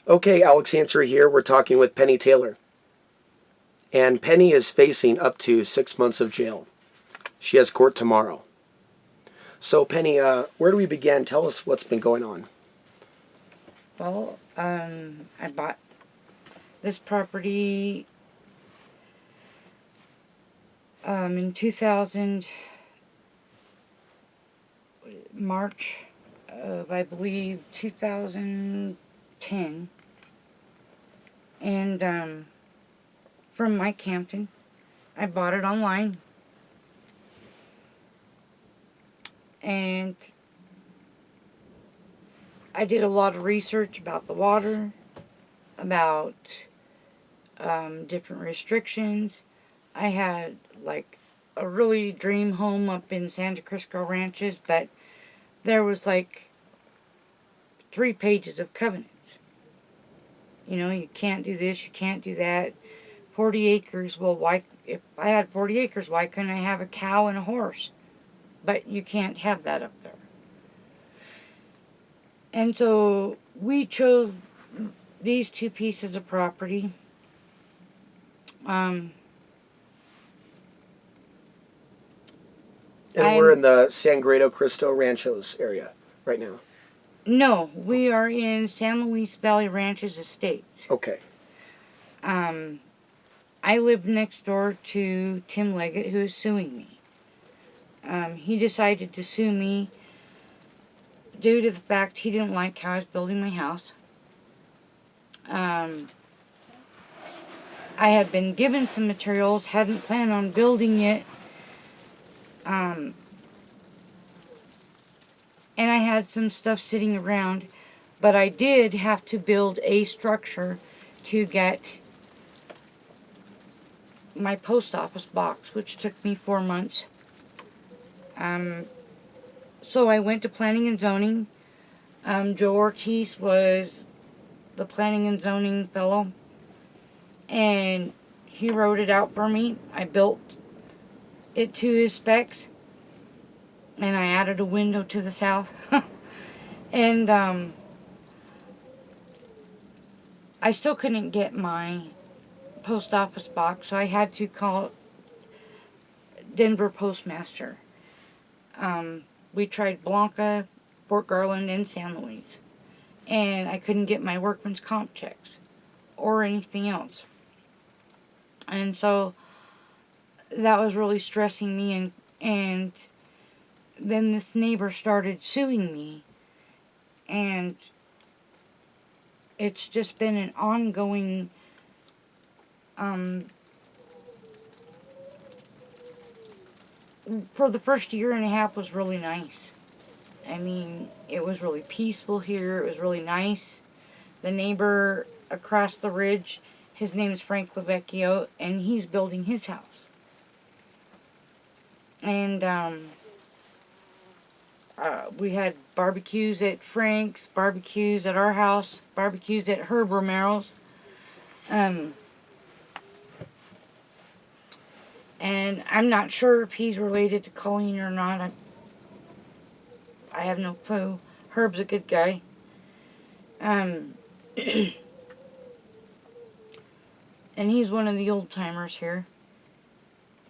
Okay, Alex Answer here. We're talking with Penny Taylor. And Penny is facing up to 6 months of jail. She has court tomorrow. So, Penny, where do we begin? Tell us what's been going on. Well, I bought this property in 2000, March of, I believe, 2010. And from Mike Hampton. I bought it online. And I did a lot of research about the water, about different restrictions. I had like a really dream home up in Santa Crisco Ranches, but there was like 3 pages of covenants. You know, you can't do this, you can't do that. 40 acres, well, why, if I had 40 acres, why couldn't I have a cow and a horse? But you can't have that up there. And so we chose these 2 pieces of property. And we're in the Sangredo Cristo Ranchos area right now. No, we are in San Luis Valley Ranches Estates. Okay. I live next door to Tim Leggett, who is suing me. He decided to sue me due to the fact he didn't like how I was building my house. I had been given some materials, hadn't planned on building it. And I had some stuff sitting around, but I did have to build a structure to get my post office box, which took me 4 months. So I went to planning and zoning. Joe Ortiz was the planning and zoning fellow, and he wrote it out for me. I built it to his specs, and I added a window to the south. And I still couldn't get my post office box, so I had to call Denver Postmaster. We tried Blanca, Fort Garland, and San Luis, and I couldn't get my workman's comp checks or anything else. And so that was really stressing me, and then this neighbor started suing me, and it's just been an ongoing for the first year and a half was really nice. I mean, it was really peaceful here. It was really nice. The neighbor across the ridge, his name is Frank Lavecchio, and he's building his house. And we had barbecues at Frank's, barbecues at our house, barbecues at Herb Romero's. And I'm not sure if he's related to Colleen or not. I have no clue. Herb's a good guy. And he's one of the old timers here.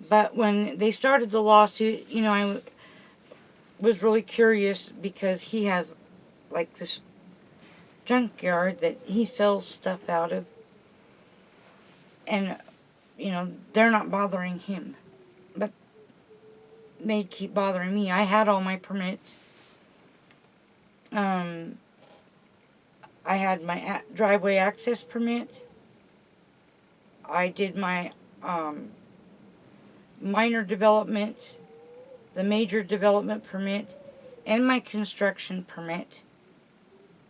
But when they started the lawsuit, you know, I was really curious because he has like this junkyard that he sells stuff out of. And, you know, they're not bothering him. But they'd keep bothering me. I had all my permits. I had my driveway access permit. I did my minor development, the major development permit, and my construction permit,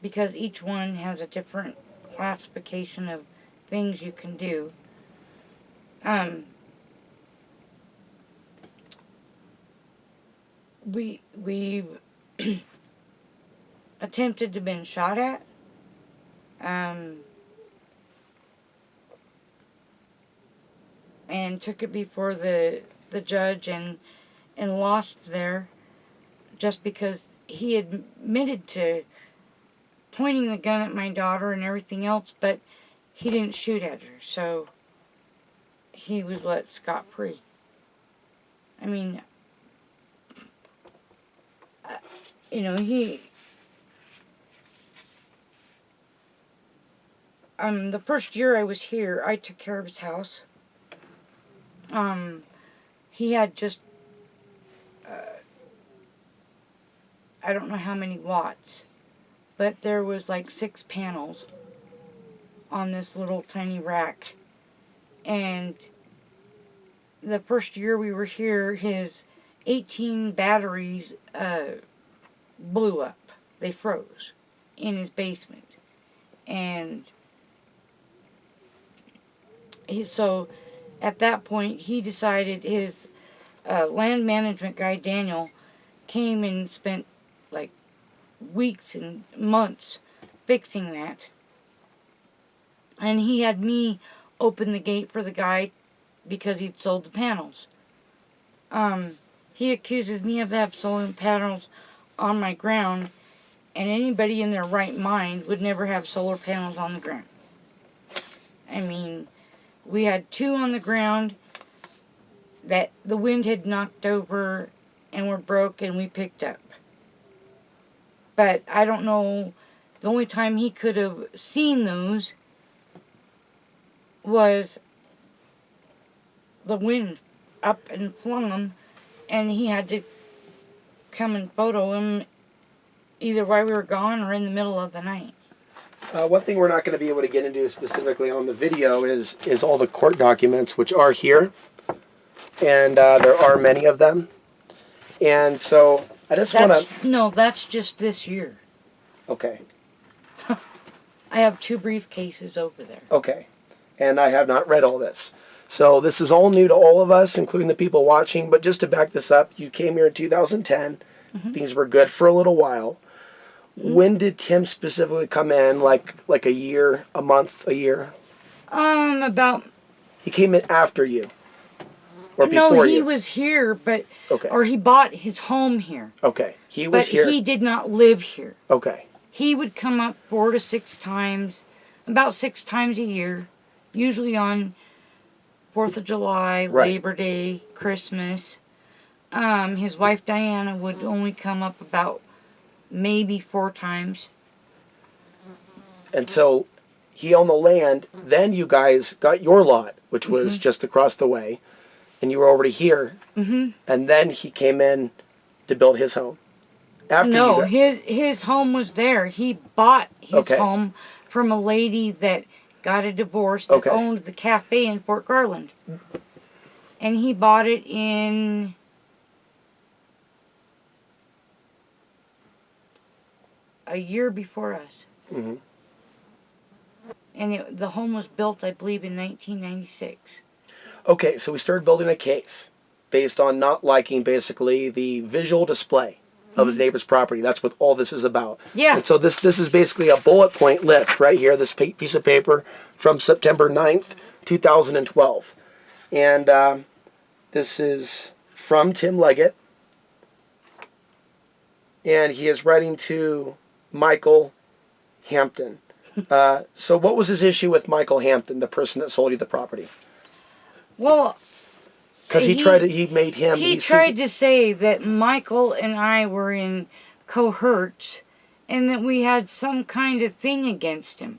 because each one has a different classification of things you can do. We attempted to been shot at. And took it before the judge and lost there, just because he admitted to pointing the gun at my daughter and everything else, but he didn't shoot at her, so he was let scot-free. I mean, you know, the first year I was here, I took care of his house. He had just, I don't know how many watts, but there was like 6 panels on this little tiny rack. And the first year we were here, his 18 batteries blew up. They froze in his basement. And so at that point, he decided his land management guy, Daniel, came and spent like weeks and months fixing that. And he had me open the gate for the guy because he'd sold the panels. He accuses me of having sold panels on my ground, and anybody in their right mind would never have solar panels on the ground. I mean, we had 2 on the ground that the wind had knocked over and were broke, and we picked up. But I don't know, the only time he could have seen those was the wind up and flung them, and he had to come and photo them either while we were gone or in the middle of the night. One thing we're not going to be able to get into specifically on the video is all the court documents, which are here, and there are many of them. And so I just want to... No, that's just this year. Okay. I have 2 briefcases over there. Okay. And I have not read all this. So this is all new to all of us, including the people watching. But just to back this up, you came here in 2010. Mm-hmm. Things were good for a little while. Mm-hmm. When did Tim specifically come in? Like a year, a month, a year? About... He came in after you? Or before you? No, he was here, but... Okay. Or he bought his home here. Okay. He was here. But he did not live here. Okay. He would come up 4 to 6 times, about 6 times a year, usually on 4th of July, right. Labor Day, Christmas. His wife Diana would only come up about maybe 4 times. And so he owned the land. Then you guys got your lot, which was mm-hmm. just across the way, and you were already here. Mm-hmm. And then he came in to build his home. After his home was there. He bought his home from a lady that got a divorce that owned the cafe in Fort Garland. And he bought it in... a year before us. Mm-hmm. And the home was built, I believe, in 1996. Okay, so we started building a case based on not liking, basically, the visual display of his neighbor's property. That's what all this is about. Yeah. And so this is basically a bullet point list right here, this piece of paper from September 9th, 2012. And this is from Tim Leggett. And he is writing to Michael Hampton. So what was his issue with Michael Hampton, the person that sold you the property? Well... Because he tried to say that Michael and I were in cohorts and that we had some kind of thing against him.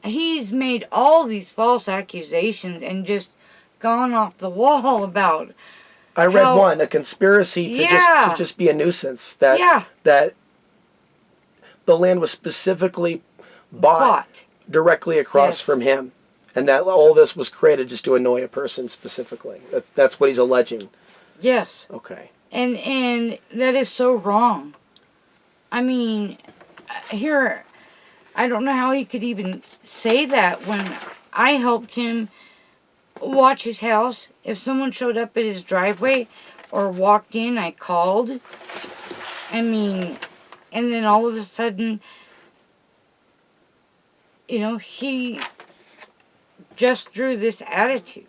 He's made all these false accusations and just gone off the wall about... I read one, a conspiracy to just be a nuisance. That the land was specifically bought directly across from him. And that all this was created just to annoy a person specifically. That's what he's alleging. Yes. Okay. And that is so wrong. I mean, here, I don't know how he could even say that when I helped him watch his house. If someone showed up at his driveway or walked in, I called. I mean, and then all of a sudden, you know, he... just drew this attitude.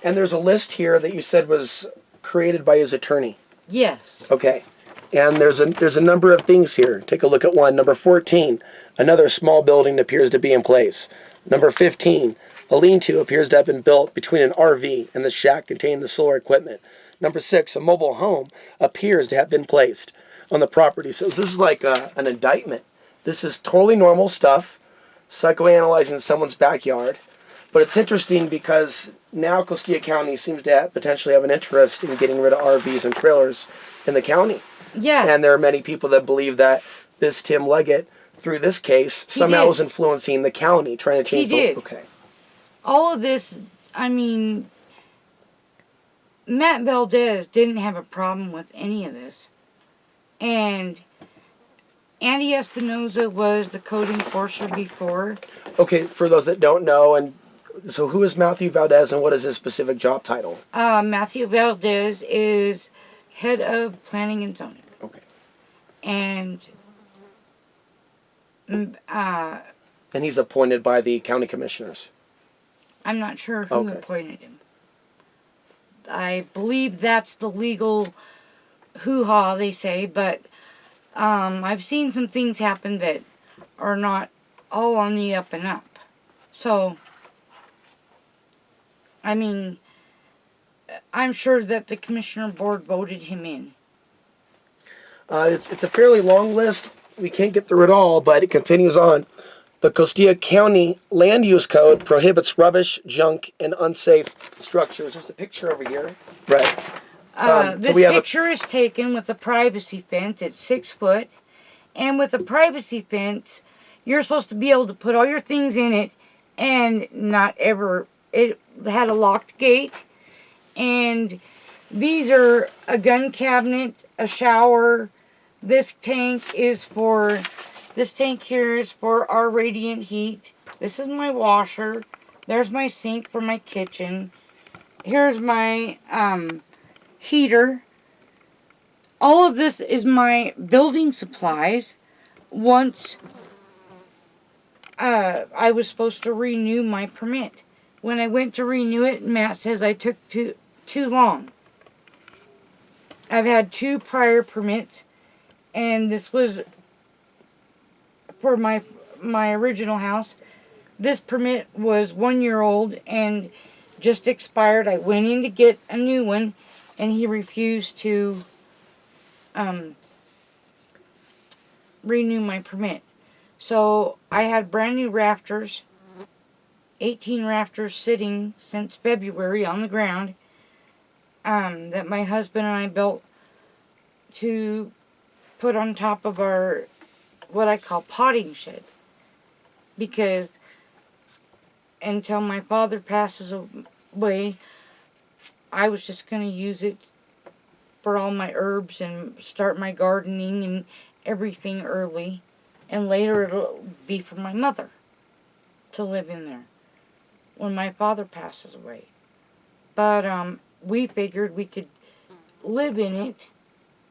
And there's a list here that you said was created by his attorney. Yes. Okay. And there's a number of things here. Take a look at one. Number 14, another small building appears to be in place. Number 15, a lean-to appears to have been built between an RV and the shack containing the solar equipment. Number 6, a mobile home appears to have been placed on the property. So this is like an indictment. This is totally normal stuff, psychoanalyzing someone's backyard. But it's interesting because now Costilla County seems to potentially have an interest in getting rid of RVs and trailers in the county. Yeah. And there are many people that believe that this Tim Leggett, through this case, somehow was influencing the county, trying to change He did. Okay. All of this, I mean, Matt Valdez didn't have a problem with any of this. And Andy Espinoza was the code enforcer before. Okay, for those that don't know, and so who is Matthew Valdez and what is his specific job title? Matthew Valdez is head of planning and zoning. Okay. And And he's appointed by the county commissioners. I'm not sure who appointed him. I believe that's the legal hoo-ha, they say, but I've seen some things happen that are not all on the up and up. So, I mean, I'm sure that the commissioner board voted him in. It's a fairly long list. We can't get through it all, but it continues on. The Costilla County Land Use Code prohibits rubbish, junk, and unsafe structures. There's a picture over here. Right. This picture is taken with a privacy fence. It's 6 foot. And with a privacy fence, you're supposed to be able to put all your things in it and not ever... It had a locked gate. And these are a gun cabinet, a shower. This tank here is for our radiant heat. This is my washer. There's my sink for my kitchen. Here's my heater. All of this is my building supplies. Once I was supposed to renew my permit. When I went to renew it, Matt says I took too long. I've had 2 prior permits, and this was for my original house. This permit was 1 year old and just expired. I went in to get a new one, and he refused to renew my permit. So I had brand new rafters, 18 rafters sitting since February on the ground, that my husband and I built to put on top of our, what I call potting shed. Because until my father passes away, I was just going to use it for all my herbs and start my gardening and everything early. And later it'll be for my mother to live in there when my father passes away. But we figured we could live in it.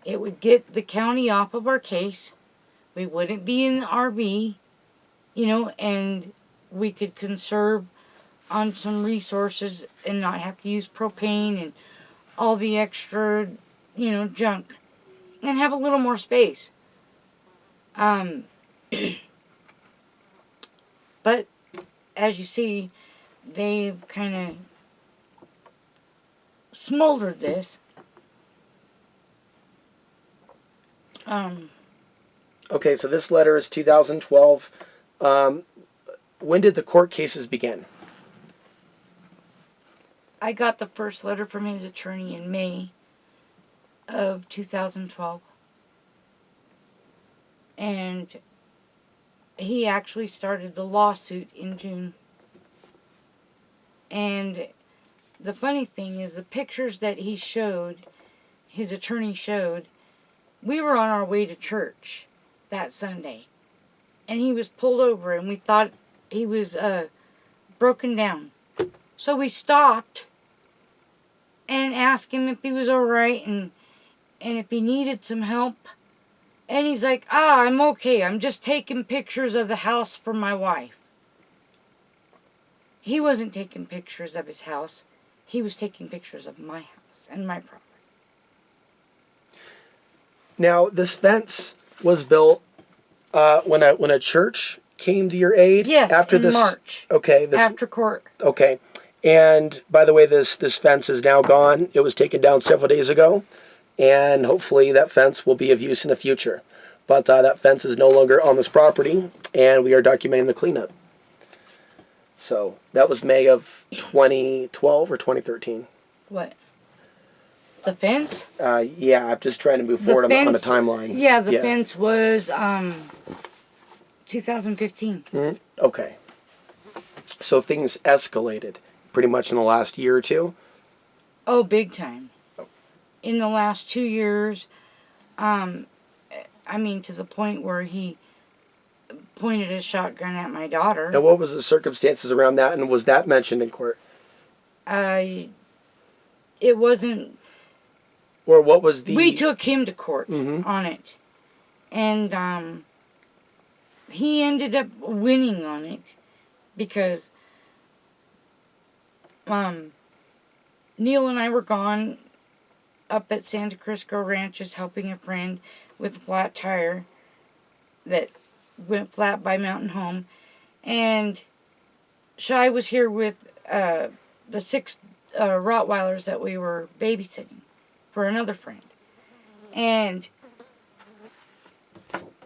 It would get the county off of our case. We wouldn't be in the RV, and we could conserve on some resources and not have to use propane and all the extra, junk. And have a little more space. But, as you see, they've kind of smoldered this. Okay, so this letter is 2012. When did the court cases begin? I got the first letter from his attorney in May of 2012. And he actually started the lawsuit in June. And the funny thing is, the pictures that he showed, his attorney showed, we were on our way to church that Sunday. And he was pulled over, and we thought he was broken down. So we stopped and asked him if he was alright and if he needed some help. And he's like, I'm okay. I'm just taking pictures of the house for my wife. He wasn't taking pictures of his house. He was taking pictures of my house and my property. Now, this fence was built when a church came to your aid. Yes, after in this. March. Okay. After court. Okay. And by the way, this fence is now gone. It was taken down several days ago, and hopefully that fence will be of use in the future. But that fence is no longer on this property, and we are documenting the cleanup. So that was May of 2012 or 2013. What? The fence? Yeah, I'm just trying to move forward on a timeline. Yeah, the fence was 2015. Okay. So things escalated pretty much in the last year or two? Oh, big time. In the last 2 years, to the point where he pointed a shotgun at my daughter. And what was the circumstances around that, and was that mentioned in court? It wasn't. Or what was the... We took him to court on it. And he ended up winning on it because Neil and I were gone up at Santa Crisco Ranches helping a friend with a flat tire that went flat by Mountain Home. And Shai was here with the 6 Rottweilers that we were babysitting for another friend. And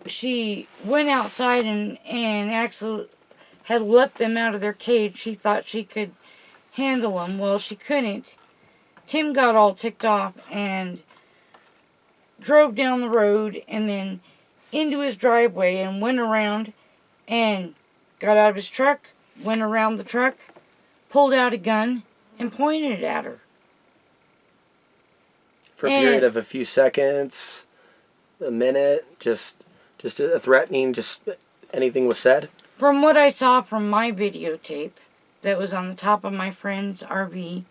she went outside and actually had let them out of their cage. She thought she could handle them. Well, she couldn't. Tim got all ticked off and drove down the road and then into his driveway and went around and got out of his truck, went around the truck, pulled out a gun, and pointed it at her. For a period of a few seconds, a minute, just a threatening, just anything was said? From what I saw from my videotape that was on the top of my friend's RV,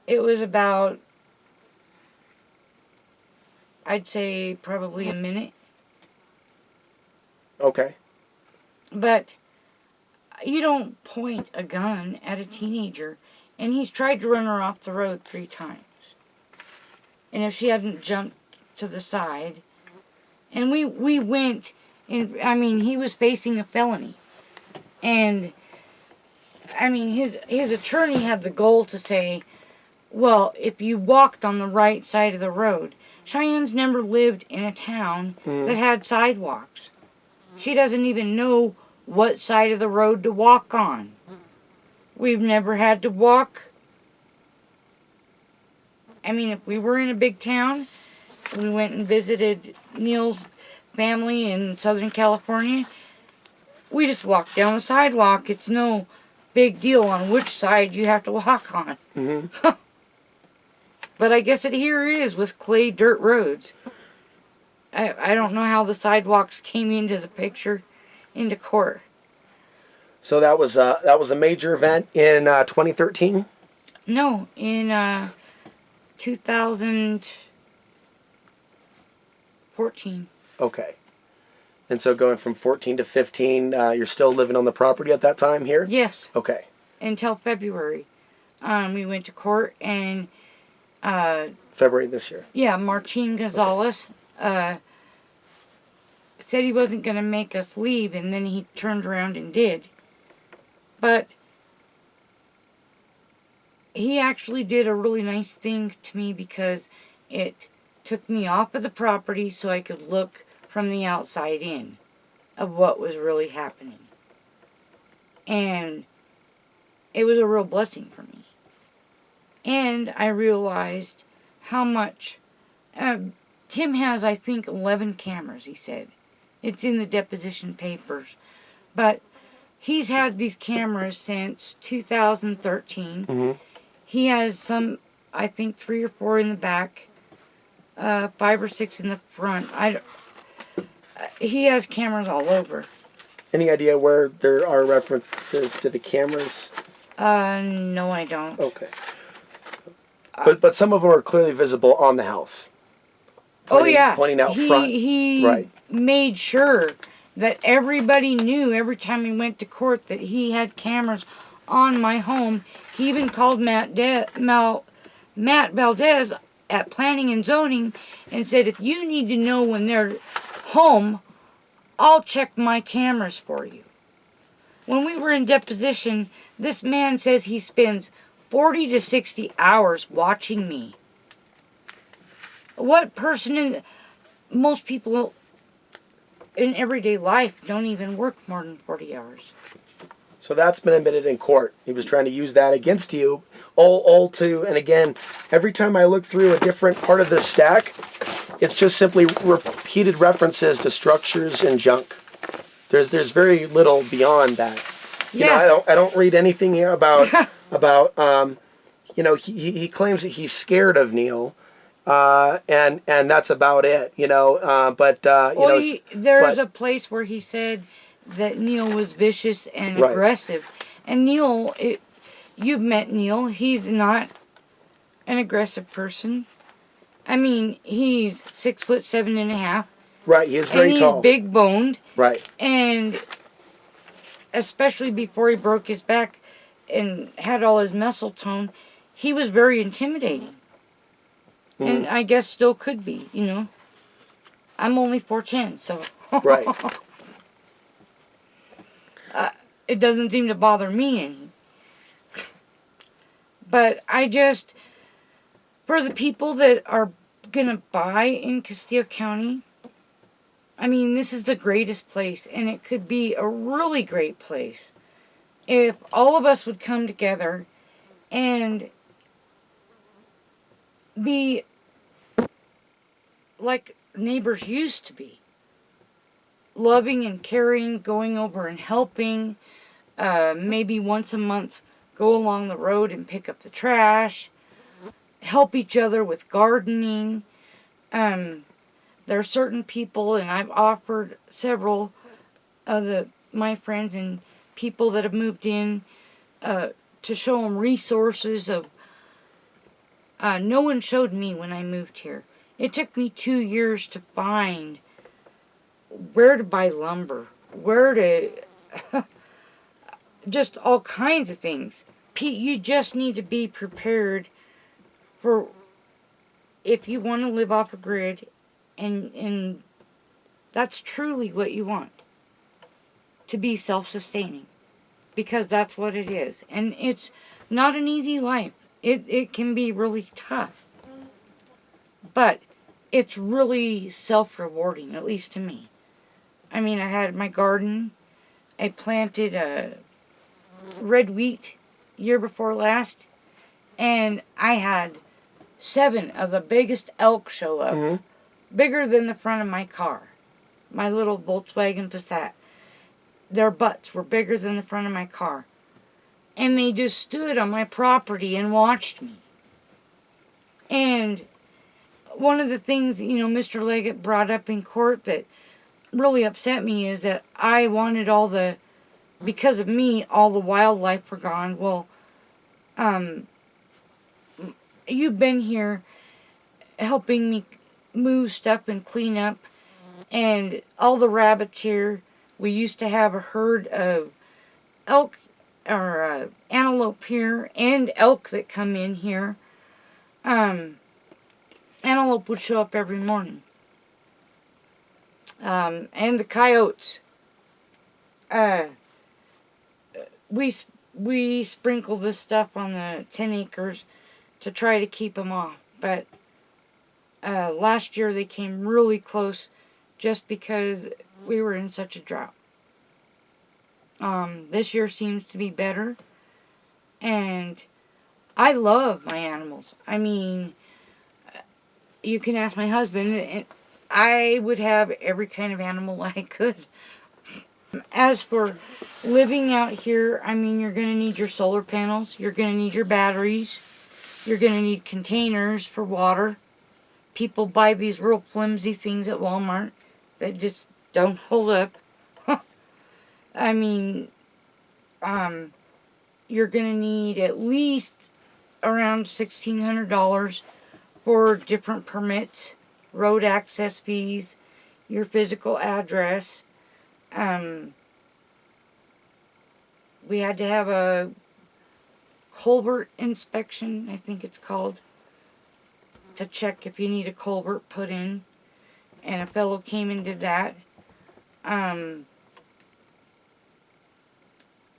it was about, I'd say probably a minute. Okay. But you don't point a gun at a teenager, and he's tried to run her off the road 3 times. And if she hadn't jumped to the side, and we went, and he was facing a felony. And his attorney had the goal to say, well, if you walked on the right side of the road. Cheyenne's never lived in a town that had sidewalks. She doesn't even know what side of the road to walk on. We've never had to walk. If we were in a big town, we went and visited Neil's family in Southern California, we just walked down the sidewalk. It's no big deal on which side you have to walk on. Mm-hmm. But I guess it here is with clay dirt roads. I don't know how the sidewalks came into the picture, into court. So that was a major event in 2013? No, in 2014. Okay. And so going from 14 to 15, you're still living on the property at that time here? Yes. Okay. Until February. We went to court and... February this year? Yeah, Martin Gonzalez said he wasn't going to make us leave, and then he turned around and did. But he actually did a really nice thing to me because it took me off of the property so I could look from the outside in of what was really happening. And it was a real blessing for me. And I realized how much... Tim has, I think, 11 cameras, he said. It's in the deposition papers. But he's had these cameras since 2013. Mm-hmm. He has some, I think, 3 or 4 in the back, 5 or 6 in the front. He has cameras all over. Any idea where there are references to the cameras? No, I don't. Okay. But some of them are clearly visible on the house. Pointing out front. He right. made sure that everybody knew every time he went to court that he had cameras on my home. He even called Matt Valdez at planning and zoning and said, if you need to know when they're home, I'll check my cameras for you. When we were in deposition, this man says he spends 40 to 60 hours watching me. What person most people in everyday life don't even work more than 40 hours. So that's been admitted in court. He was trying to use that against you. All to, and again, every time I look through a different part of this stack, it's just simply repeated references to structures and junk. There's very little beyond that. You know, I don't read anything here about you know, he claims that he's scared of Neil, and that's about it. You know, but you well, know, there's a place where he said that Neil was vicious and Right. aggressive, and Neil, you've met Neil. He's not an aggressive person. I mean, he's 6'7.5". right. He is And very he's tall. big boned. Right. And especially before he broke his back and had all his muscle tone, he was very intimidating. And I guess still could be, you know. I'm only 4'10", so. Right. It doesn't seem to bother me any. But I just, for the people that are gonna buy in Costilla County, I mean, this is the greatest place, and it could be a really great place if all of us would come together and be like neighbors used to be. Loving and caring, going over and helping, maybe once a month go along the road and pick up the trash, help each other with gardening. There are certain people, and I've offered several of my friends and people that have moved in to show them resources of. No one showed me when I moved here. It took me 2 years to find where to buy lumber, where to just all kinds of things. You just need to be prepared for if you want to live off a grid, and that's truly what you want, to be self-sustaining, because that's what it is. And it's not an easy life. It can be really tough, but it's really self-rewarding, at least to me. I mean, I had my garden. I planted red wheat year before last, and I had 7 of the biggest elk show up, bigger than the front of my car, my little Volkswagen Passat. Their butts were bigger than the front of my car, and they just stood on my property and watched me. And one of the things, you know, Mr. Leggett brought up in court that really upset me is that I wanted because of me, all the wildlife were gone. Well, you've been here helping me move stuff and clean up, and all the rabbits here. We used to have a herd of elk or antelope here, and elk that come in here. Antelope would show up every morning. And the coyotes. We sprinkle this stuff on the 10 acres to try to keep them off. But last year they came really close just because we were in such a drought. This year seems to be better. And I love my animals. I mean, you can ask my husband, and I would have every kind of animal I could. As for living out here, I mean, you're going to need your solar panels. You're going to need your batteries. You're going to need containers for water. People buy these real flimsy things at Walmart that just don't hold up. I mean, you're going to need at least around $1,600 for different permits, road access fees, your physical address. We had to have a culvert inspection, I think it's called, to check if you need a culvert put in. And a fellow came and did that. And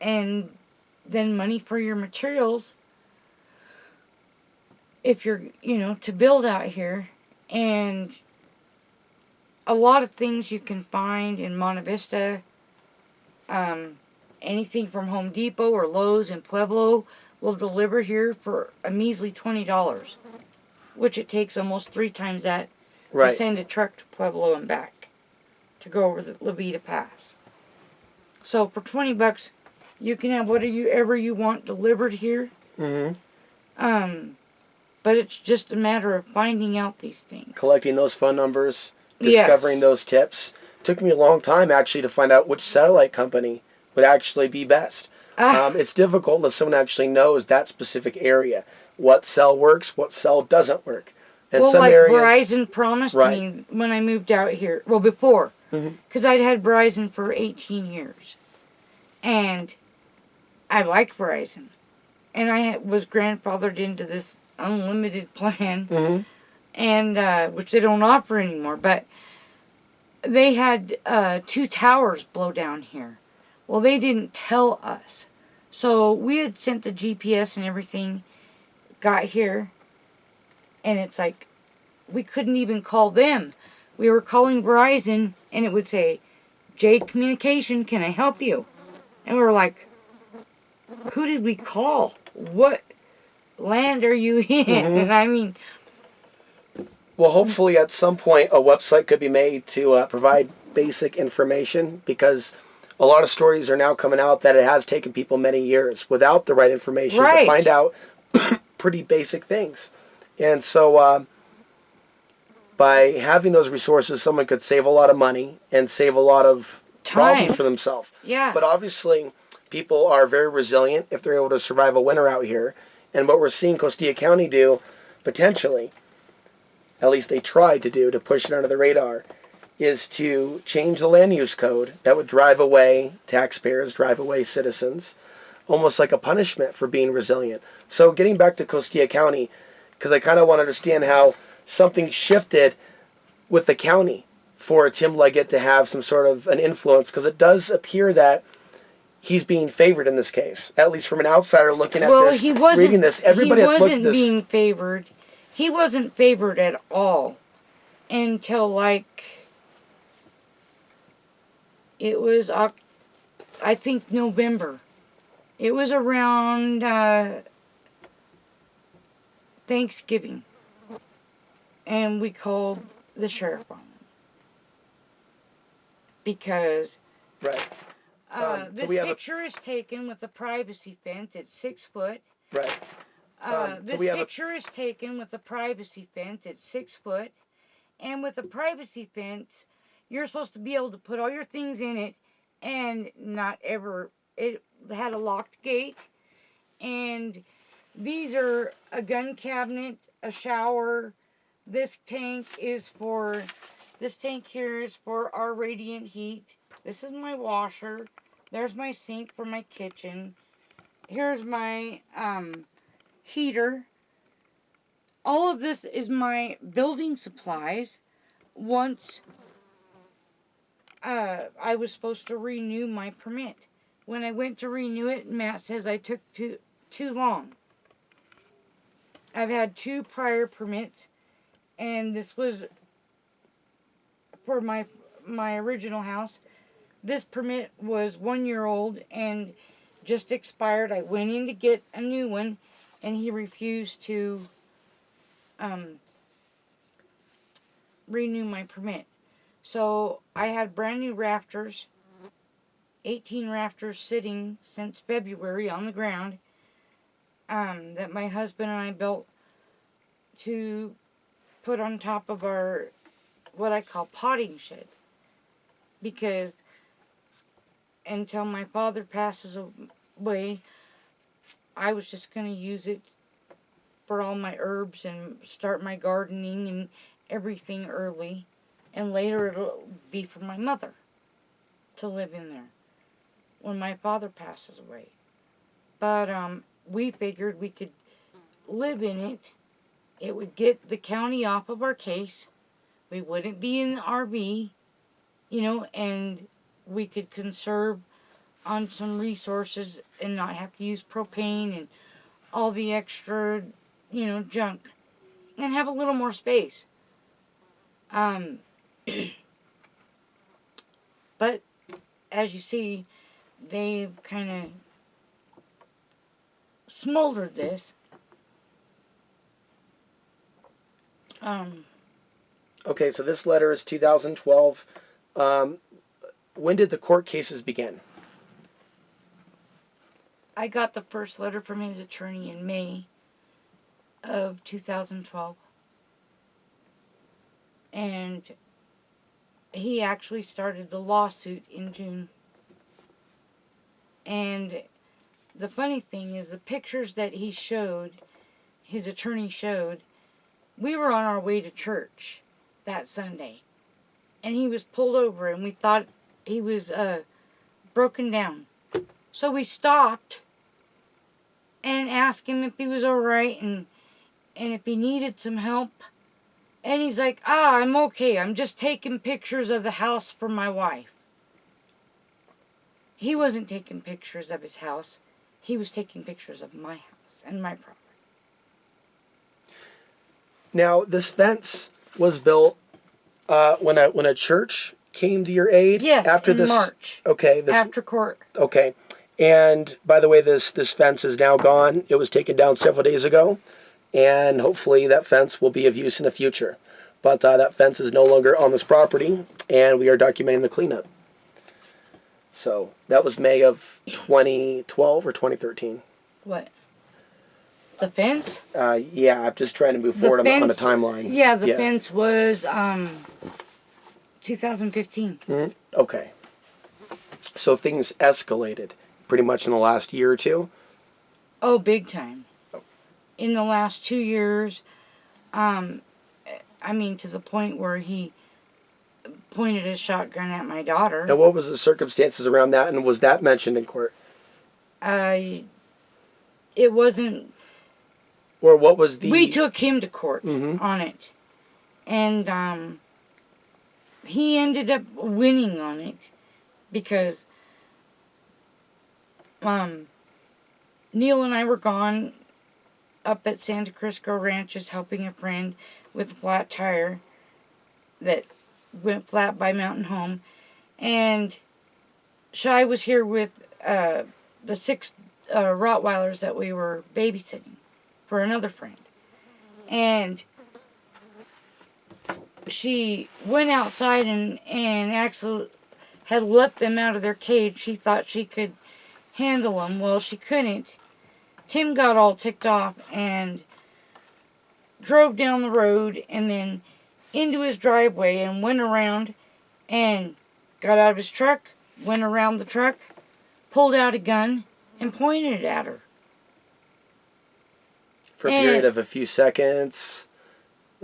then money for your materials if you're, to build out here. And a lot of things you can find in Monte Vista. Anything from Home Depot or Lowe's in Pueblo will deliver here for a measly $20, which it takes almost 3 times that to send a truck to Pueblo and back to go over the La Vida Pass. So for $20, you can have whatever you want delivered here. But it's just a matter of finding out these things. Collecting those phone numbers, discovering those tips. Took me a long time, actually, to find out which satellite company would actually be best. It's difficult unless someone actually knows that specific area. What cell works, what cell doesn't work. And well, some like areas, Verizon promised me when I moved out here. Well, before. Because I'd had Verizon for 18 years. And I liked Verizon. And I was grandfathered into this unlimited plan. And which they don't offer anymore. But they had 2 towers blow down here. Well, they didn't tell us. So we had sent the GPS and everything, got here, and it's like, we couldn't even call them. We were calling Verizon, and it would say, Jade Communication, can I help you? And we were like, who did we call? What land are you in? And I mean... Well, hopefully at some point a website could be made to provide basic information, because a lot of stories are now coming out that it has taken people many years without the right information to find out pretty basic things. And so by having those resources, someone could save a lot of money and save a lot of problems for themselves. But obviously, people are very resilient if they're able to survive a winter out here. And what we're seeing Costilla County do, potentially, at least they tried to do to push it under the radar, is to change the land use code that would drive away taxpayers, drive away citizens, almost like a punishment for being resilient. So getting back to Costilla County, because I kind of want to understand how something shifted with the county for Tim Leggett to have some sort of an influence, because it does appear that he's being favored in this case, at least from an outsider looking at this, reading this. Everybody that's looked at this. He wasn't being favored. He wasn't favored at all until, like, it was, I think, November. It was around Thanksgiving. And we called the sheriff on them. Because this picture is taken with a privacy fence. It's 6 foot. This picture is taken with a privacy fence. It's 6 foot. And with a privacy fence, you're supposed to be able to put all your things in it and not ever... It had a locked gate. And these are a gun cabinet, a shower. This tank here is for our radiant heat. This is my washer. There's my sink for my kitchen. Here's my heater. All of this is my building supplies. Once I was supposed to renew my permit. When I went to renew it, Matt says I took too long. I've had 2 prior permits, and this was for my original house. This permit was 1 year old and just expired. I went in to get a new one, and he refused to renew my permit. So I had brand new rafters, 18 rafters sitting since February on the ground, that my husband and I built to put on top of our, what I call potting shed. Because until my father passes away, I was just going to use it for all my herbs and start my gardening and everything early. And later it'll be for my mother to live in there when my father passes away. But we figured we could live in it It would get the county off of our case. We wouldn't be in the RV, and we could conserve on some resources and not have to use propane and all the extra, junk, and have a little more space. But as you see, they've kind of smoldered this. Okay, so this letter is 2012. When did the court cases begin? I got the first letter from his attorney in May of 2012. And he actually started the lawsuit in June. And the funny thing is, the pictures that he showed, his attorney showed, we were on our way to church that Sunday. And he was pulled over, and we thought he was broken down. So we stopped and asked him if he was alright and if he needed some help. And he's like, I'm okay. I'm just taking pictures of the house for my wife. He wasn't taking pictures of his house. He was taking pictures of my house and my property. Now, this fence was built when a church came to your aid. Yes, after in this, March. Okay, After court. Okay, and by the way, this fence is now gone. It was taken down several days ago, and hopefully that fence will be of use in the future. But that fence is no longer on this property, and we are documenting the cleanup. So that was May of 2012 or 2013. What? The fence? Yeah, I'm just trying to move forward on a timeline. Yeah, the fence was 2015. Mm-hmm. Okay. So things escalated pretty much in the last year or two? Oh, big time. In the last 2 years, to the point where he pointed a shotgun at my daughter. Now, what was the circumstances around that, and was that mentioned in court? It wasn't. Or what was the... We took him to court Mm-hmm. on it. And he ended up winning on it because Neil and I were gone up at Santa Crisco Ranches helping a friend with a flat tire that went flat by Mountain Home. And Shai was here with the 6 Rottweilers that we were babysitting for another friend. And she went outside and actually had let them out of their cage. She thought she could handle them. Well, she couldn't. Tim got all ticked off and drove down the road and then into his driveway and went around and got out of his truck, went around the truck, pulled out a gun, and pointed it at her. For a period of a few seconds,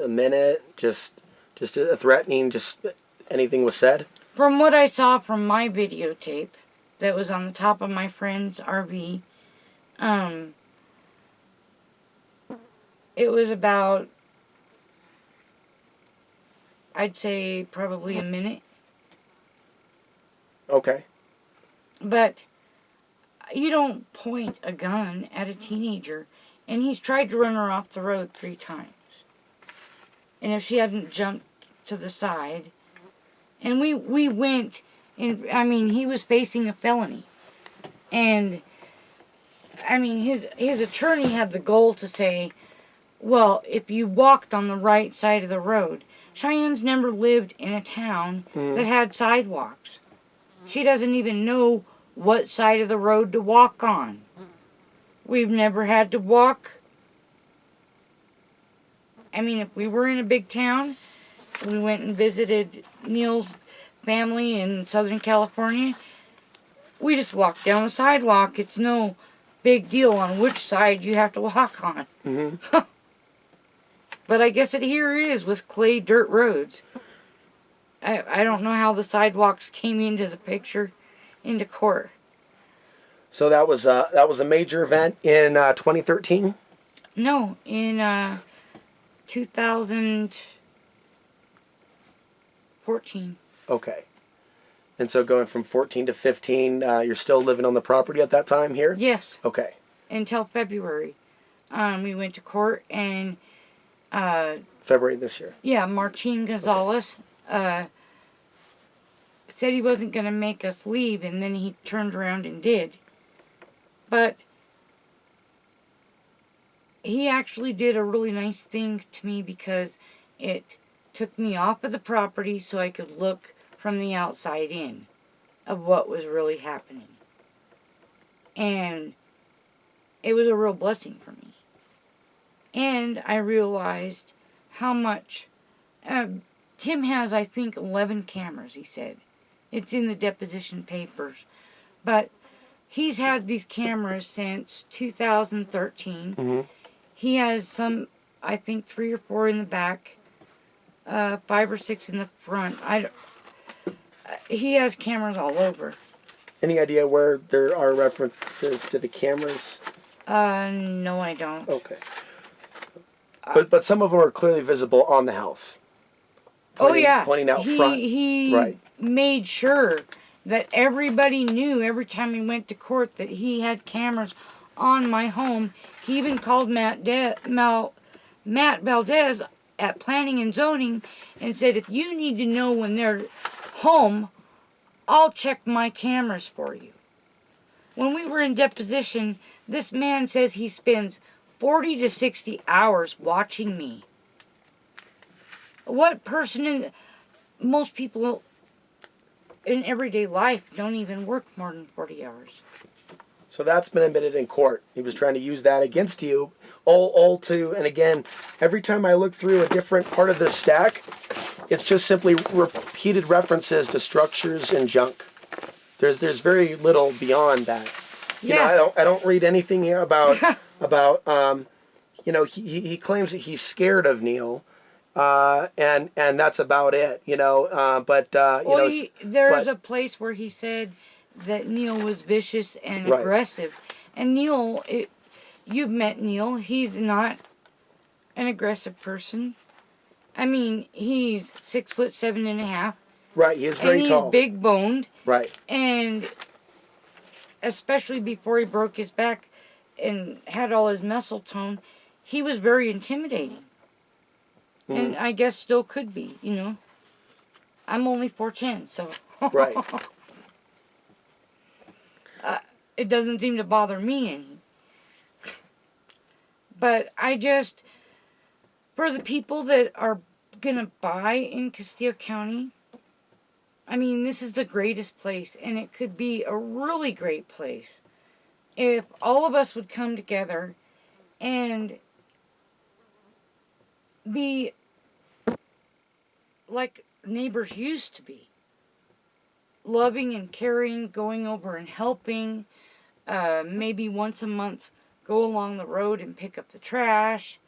a minute, just a threatening, just anything was said? From what I saw from my videotape that was on the top of my friend's RV, it was about, I'd say probably a minute. Okay. But you don't point a gun at a teenager, and he's tried to run her off the road 3 times. And if she hadn't jumped to the side, and we went, and he was facing a felony. And his attorney had the goal to say, well, if you walked on the right side of the road. Cheyenne's never lived in a town that had sidewalks. She doesn't even know what side of the road to walk on. We've never had to walk. If we were in a big town, we went and visited Neil's family in Southern California, we just walk down the sidewalk. It's no big deal on which side you have to walk on. Mm-hmm. But I guess it here is with clay dirt roads. I don't know how the sidewalks came into the picture, into court. So that was a major event in 2013? No, in 2014. Okay. And so going from 14 to 15, you're still living on the property at that time here? Yes, Okay. until February. We went to court and February this year. yeah, Martin Gonzalez said he wasn't going to make us leave, and then he turned around and did. But he actually did a really nice thing to me because it took me off of the property so I could look from the outside in of what was really happening. And it was a real blessing for me. And I realized how much Tim has, I think, 11 cameras, he said. It's in the deposition papers. But he's had these cameras since 2013. Mm-hmm. He has some, I think, 3 or 4 in the back, 5 or 6 in the front. He has cameras all over. Any idea where there are references to the cameras? No, I don't. Okay. But some of them are clearly visible on the house. Pointing out front. He Right. made sure that everybody knew every time we went to court that he had cameras on my home. He even called Matt Valdez at Planning and Zoning and said, if you need to know when they're home, I'll check my cameras for you. When we were in deposition, this man says he spends 40 to 60 hours watching me. What person most people in everyday life don't even work more than 40 hours. So that's been admitted in court. He was trying to use that against you. And again, every time I look through a different part of this stack, it's just simply repeated references to structures and junk. There's very little beyond that. I don't read anything here about he claims that he's scared of Neil, and that's about it. There's a place where he said that Neil was vicious and aggressive, and Neil, you've met Neil. He's not an aggressive person. I mean, he's 6'7.5". Right, he is very tall. And he's big boned. Right. And especially before he broke his back and had all his muscle tone, he was very intimidating. Mm. And I guess still could be, I'm only 4'10", so. Right. It doesn't seem to bother me any. But for the people that are going to buy in Costilla County, I mean, this is the greatest place, and it could be a really great place if all of us would come together and be like neighbors used to be. Loving and caring, going over and helping, maybe once a month go along the road and pick up the trash,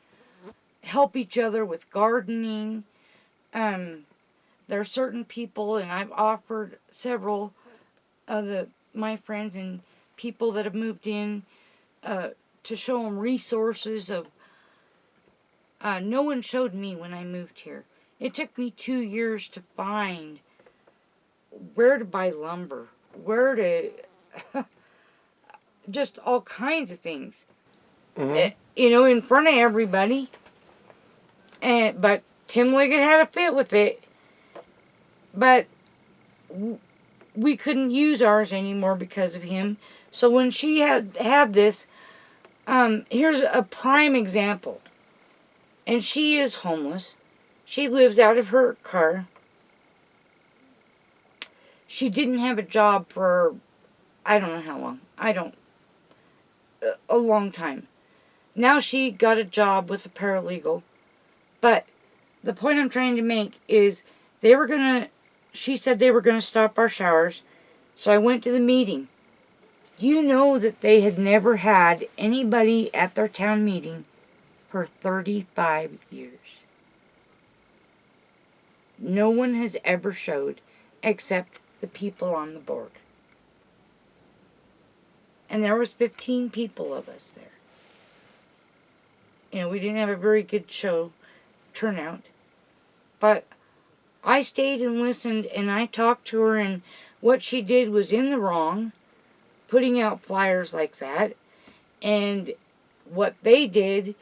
help each other with gardening. There are certain people, and I've offered several of my friends and people that have moved in to show them resources of. No one showed me when I moved here. It took me 2 years to find where to buy lumber, where to just all kinds of things. Mm-hmm. In front of everybody. But Tim Liggett had a fit with it. But we couldn't use ours anymore because of him. So when she had this, here's a prime example. And she is homeless. She lives out of her car. She didn't have a job for, I don't know how long. A long time. Now she got a job with a paralegal. But the point I'm trying to make is she said they were going to stop our showers. So I went to the meeting. Do you know that they had never had anybody at their town meeting for 35 years? No one has ever showed except the people on the board. And there was 15 people of us there. We didn't have a very good show turnout. But I stayed and listened, and I talked to her, and what she did was in the wrong, putting out flyers like that. And what they did,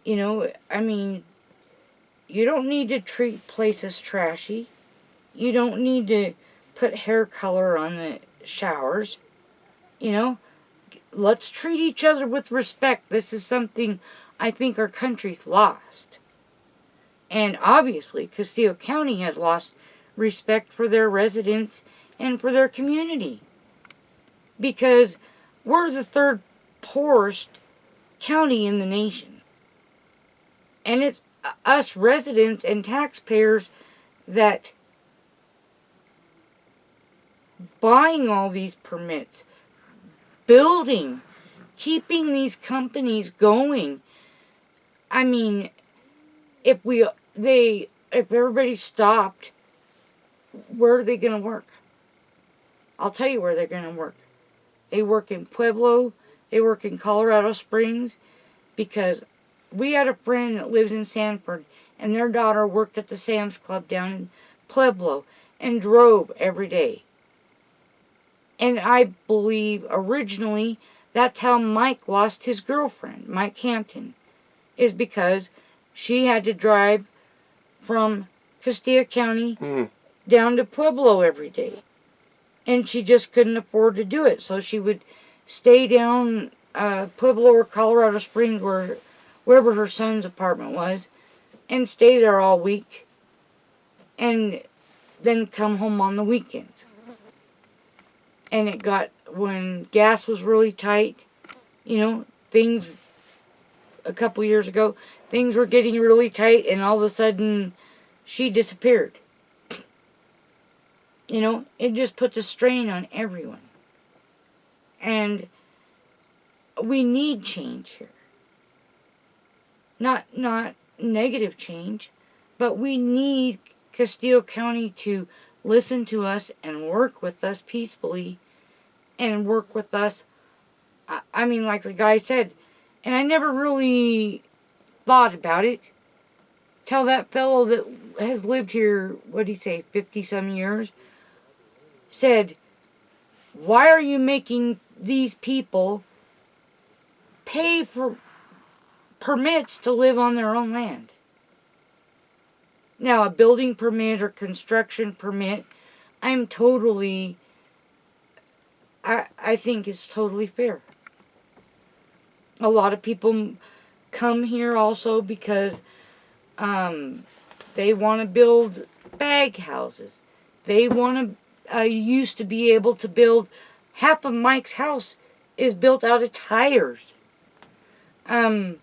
you know, I mean, you don't need to treat places trashy. You don't need to put hair color on the showers. You know, let's treat each other with respect. This is something I think our country's lost. And obviously, Costilla County has lost respect for their residents and for their community. Because we're the third poorest county in the nation. And it's us residents and taxpayers that buying all these permits, building, keeping these companies going. I mean, if everybody stopped, where are they going to work? I'll tell you where they're going to work. They work in Pueblo. They work in Colorado Springs, because we had a friend that lives in Sanford, and their daughter worked at the Sam's Club down in Pueblo and drove every day. And I believe originally that's how Mike lost his girlfriend, Mike Hampton, is because she had to drive from Costilla County down to Pueblo every day. And she just couldn't afford to do it. So she would stay down Pueblo or Colorado Springs, wherever her son's apartment was, and stay there all week. And then come home on the weekends. And it got, when gas was really tight, you know, things, a couple years ago, things were getting really tight, and all of a sudden, she disappeared. You know, it just puts a strain on everyone. And we need change here. Not negative change, but we need Costilla County to listen to us and work with us peacefully and work with us. I mean, like the guy said, and I never really thought about it till that fellow that has lived here, what'd he say, 50-some years, said, why are you making these people pay for permits to live on their own land? Now, a building permit or construction permit, I think is totally fair. A lot of people come here also because they want to build bag houses. They want to, used to be able to build, half of Mike's house is built out of tires. And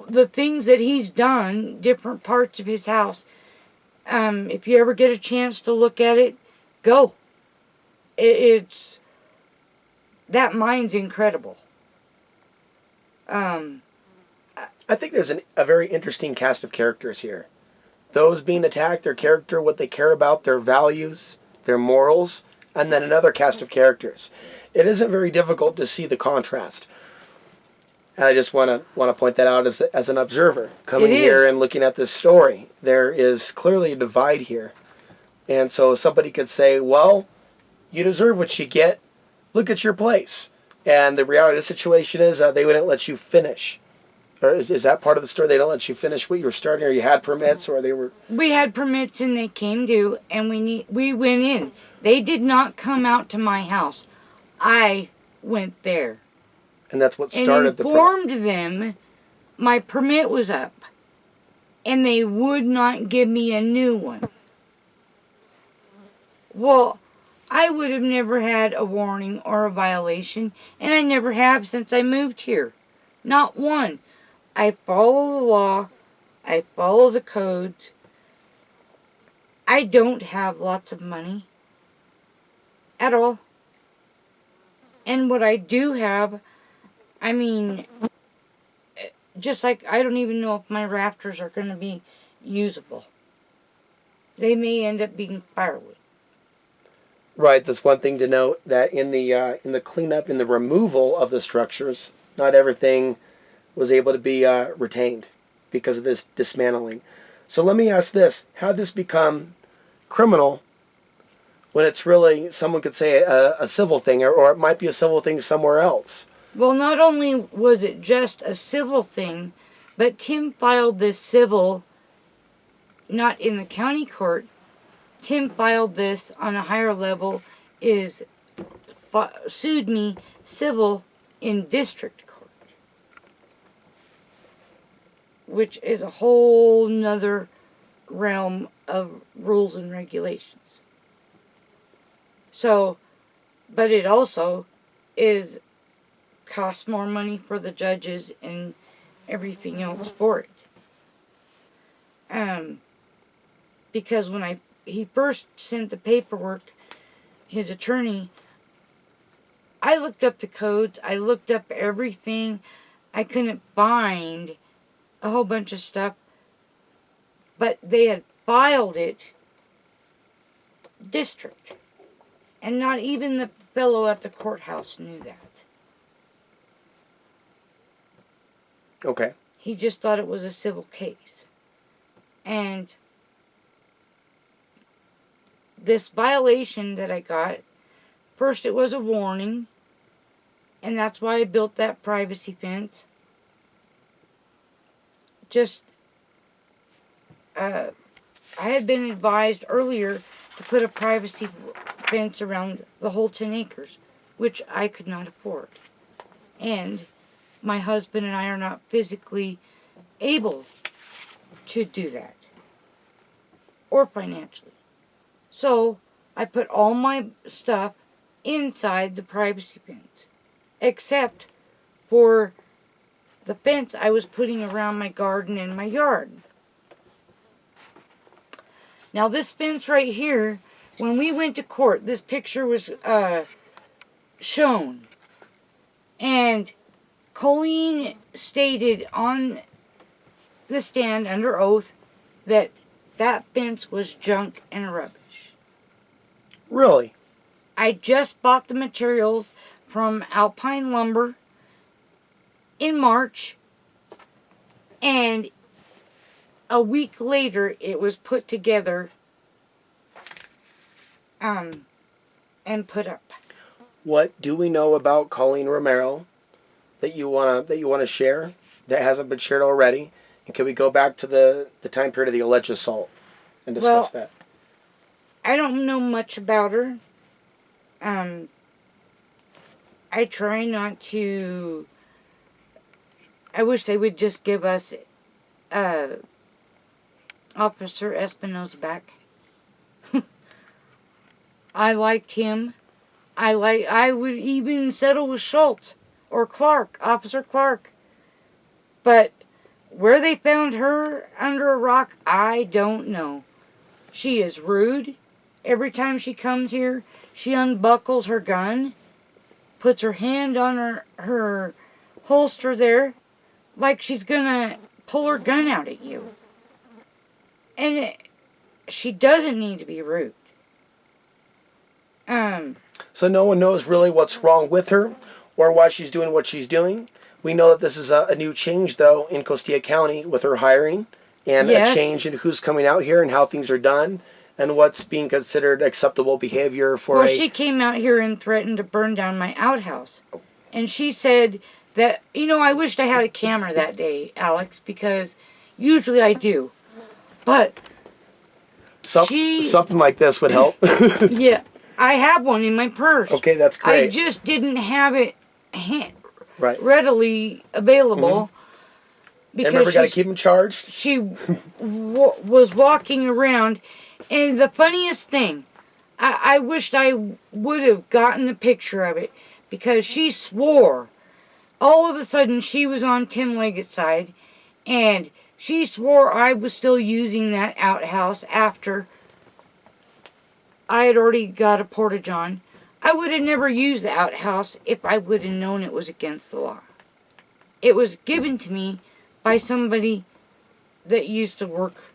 the things that he's done, different parts of his house, if you ever get a chance to look at it, go. It's, that mine's incredible. I think there's a very interesting cast of characters here. Those being attacked, their character, what they care about, their values, their morals, and then another cast of characters. It isn't very difficult to see the contrast. And I just want to point that out as an observer coming here and looking at this story. There is clearly a divide here. And so somebody could say, well, you deserve what you get. Look at your place. And the reality of the situation is they wouldn't let you finish. Or is that part of the story? They don't let you finish what you were starting, or you had permits, or they were... We had permits and they came due, and we went in. They did not come out to my house. I went there. And that's what started the problem. And informed them my permit was up. And they would not give me a new one. Well, I would have never had a warning or a violation, and I never have since I moved here. Not one. I follow the law. I follow the codes. I don't have lots of money. At all. And what I do have, I mean, just like I don't even know if my rafters are going to be usable. They may end up being firewood. Right, that's one thing to note, that in the cleanup, in the removal of the structures, not everything was able to be retained, because of this dismantling. So let me ask this. How did this become criminal when it's really, someone could say, a civil thing, or it might be a civil thing somewhere else? Well, not only was it just a civil thing, but Tim filed this civil, not in the county court. Tim filed this on a higher level, sued me civil in district court, which is a whole nother realm of rules and regulations. So, but it also costs more money for the judges and everything else for it. Because when he first sent the paperwork, his attorney, I looked up the codes, I looked up everything. I couldn't find a whole bunch of stuff, but they had filed it district. And not even the fellow at the courthouse knew that. Okay. He just thought it was a civil case. And this violation that I got, first it was a warning, and that's why I built that privacy fence. I had been advised earlier to put a privacy fence around the whole 10 acres, which I could not afford. And my husband and I are not physically able to do that, or financially. So I put all my stuff inside the privacy fence, except for the fence I was putting around my garden and my yard. Now this fence right here, when we went to court, this picture was shown. And Colleen stated on the stand under oath that that fence was junk and rubbish. Really? I just bought the materials from Alpine Lumber in March, and a week later it was put together and put up. What do we know about Colleen Romero that you wanna share that hasn't been shared already? And can we go back to the time period of the alleged assault and discuss that? I don't know much about her. I try not to. I wish they would just give us Officer Espinosa back. I liked him. I would even settle with Schultz or Clark, Officer Clark. But where they found her under a rock, I don't know. She is rude. Every time she comes here, she unbuckles her gun, puts her hand on her holster there, like she's gonna pull her gun out at you. And she doesn't need to be rude. So no one knows really what's wrong with her or why she's doing what she's doing. We know that this is a new change, though, in Costilla County with her hiring and a change in who's coming out here and how things are done and what's being considered acceptable behavior for she came out here and threatened to burn down my outhouse. And she said that, I wished I had a camera that day, Alex, because usually I do. But something like this would help. Yeah. I have one in my purse. Okay, that's great. I just didn't have it readily available. Because remember, got to keep them charged. She was walking around, and the funniest thing, I wished I would have gotten a picture of it, because she swore. All of a sudden, she was on Tim Leggett's side, and she swore I was still using that outhouse after I had already got a porta-john. I would have never used the outhouse if I would have known it was against the law. It was given to me by somebody that used to work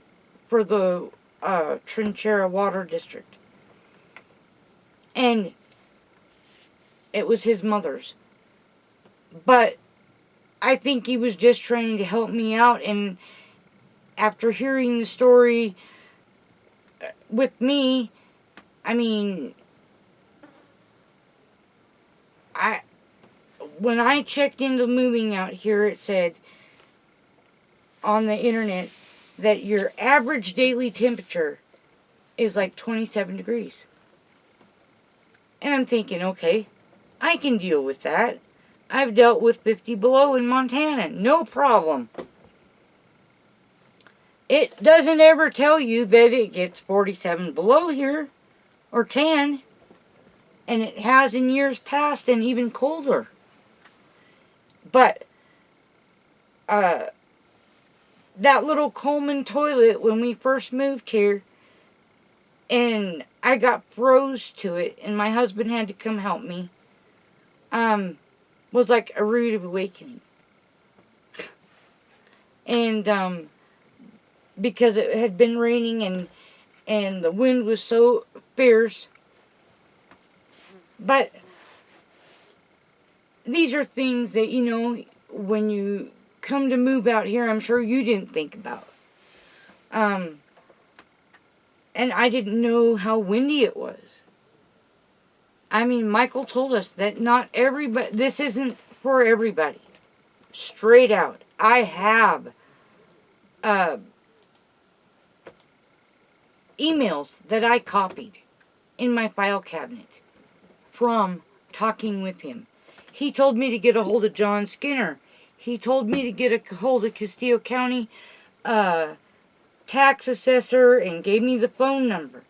for the Trinchera Water District. And it was his mother's. But I think he was just trying to help me out, and after hearing the story with me, I mean, I when I checked into moving out here, it said on the internet that your average daily temperature is like 27 degrees. And I'm thinking, okay, I can deal with that. I've dealt with 50 below in Montana, no problem. It doesn't ever tell you that it gets 47 below here, or can, and it has in years past and even colder. But that little Coleman toilet when we first moved here, and I got froze to it, and my husband had to come help me, was like a rude awakening. And because it had been raining and the wind was so fierce. But these are things that, you know, when you come to move out here, I'm sure you didn't think about. And I didn't know how windy it was. I mean, Michael told us that not everybody, this isn't for everybody. Straight out. I have emails that I copied in my file cabinet from talking with him. He told me to get a hold of John Skinner. He told me to get a hold of Costilla County tax assessor and gave me the phone number.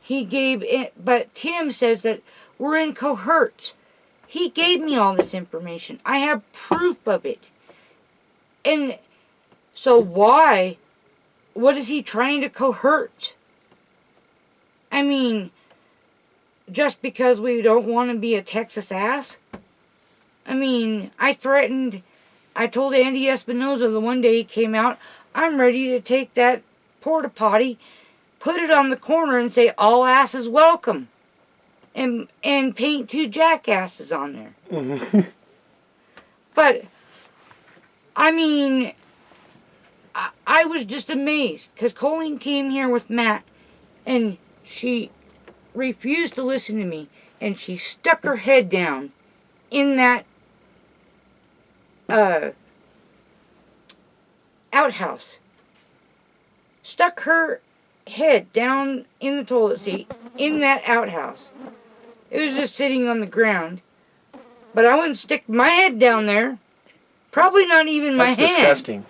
He gave it, but Tim says that we're in cohorts. He gave me all this information. I have proof of it. And so why? What is he trying to cohort? I mean, just because we don't want to be a Texas ass? I mean, I told Andy Espinoza the one day he came out, I'm ready to take that porta potty, put it on the corner and say, all asses welcome. And paint 2 jackasses on there. Mm-hmm. But, I mean, I was just amazed. Because Colleen came here with Matt, and she refused to listen to me. And she stuck her head down in that outhouse. Stuck her head down in the toilet seat in that outhouse. It was just sitting on the ground. But I wouldn't stick my head down there. Probably not even my hand. That's disgusting.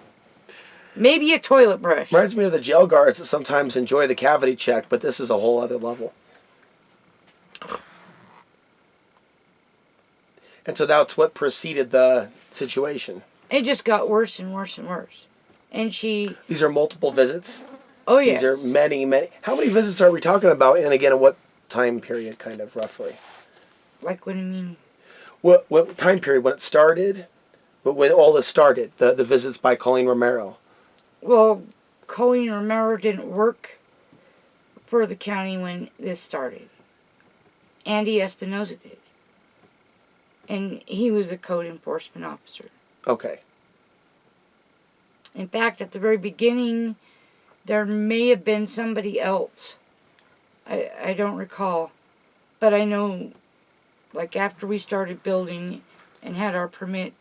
Maybe a toilet brush. Reminds me of the jail guards that sometimes enjoy the cavity check, but this is a whole other level. And so that's what preceded the situation. It just got worse and worse and worse. And she... These are multiple visits? Oh, yes. These are many, many... How many visits are we talking about? And again, in what time period, kind of, roughly? Like, what do you mean? What time period? When it started? When all this started? The visits by Colleen Romero? Well, Colleen Romero didn't work for the county when this started. Andy Espinoza did. And he was the code enforcement officer. Okay. In fact, at the very beginning, there may have been somebody else. I don't recall. But I know, like, after we started building and had our permit,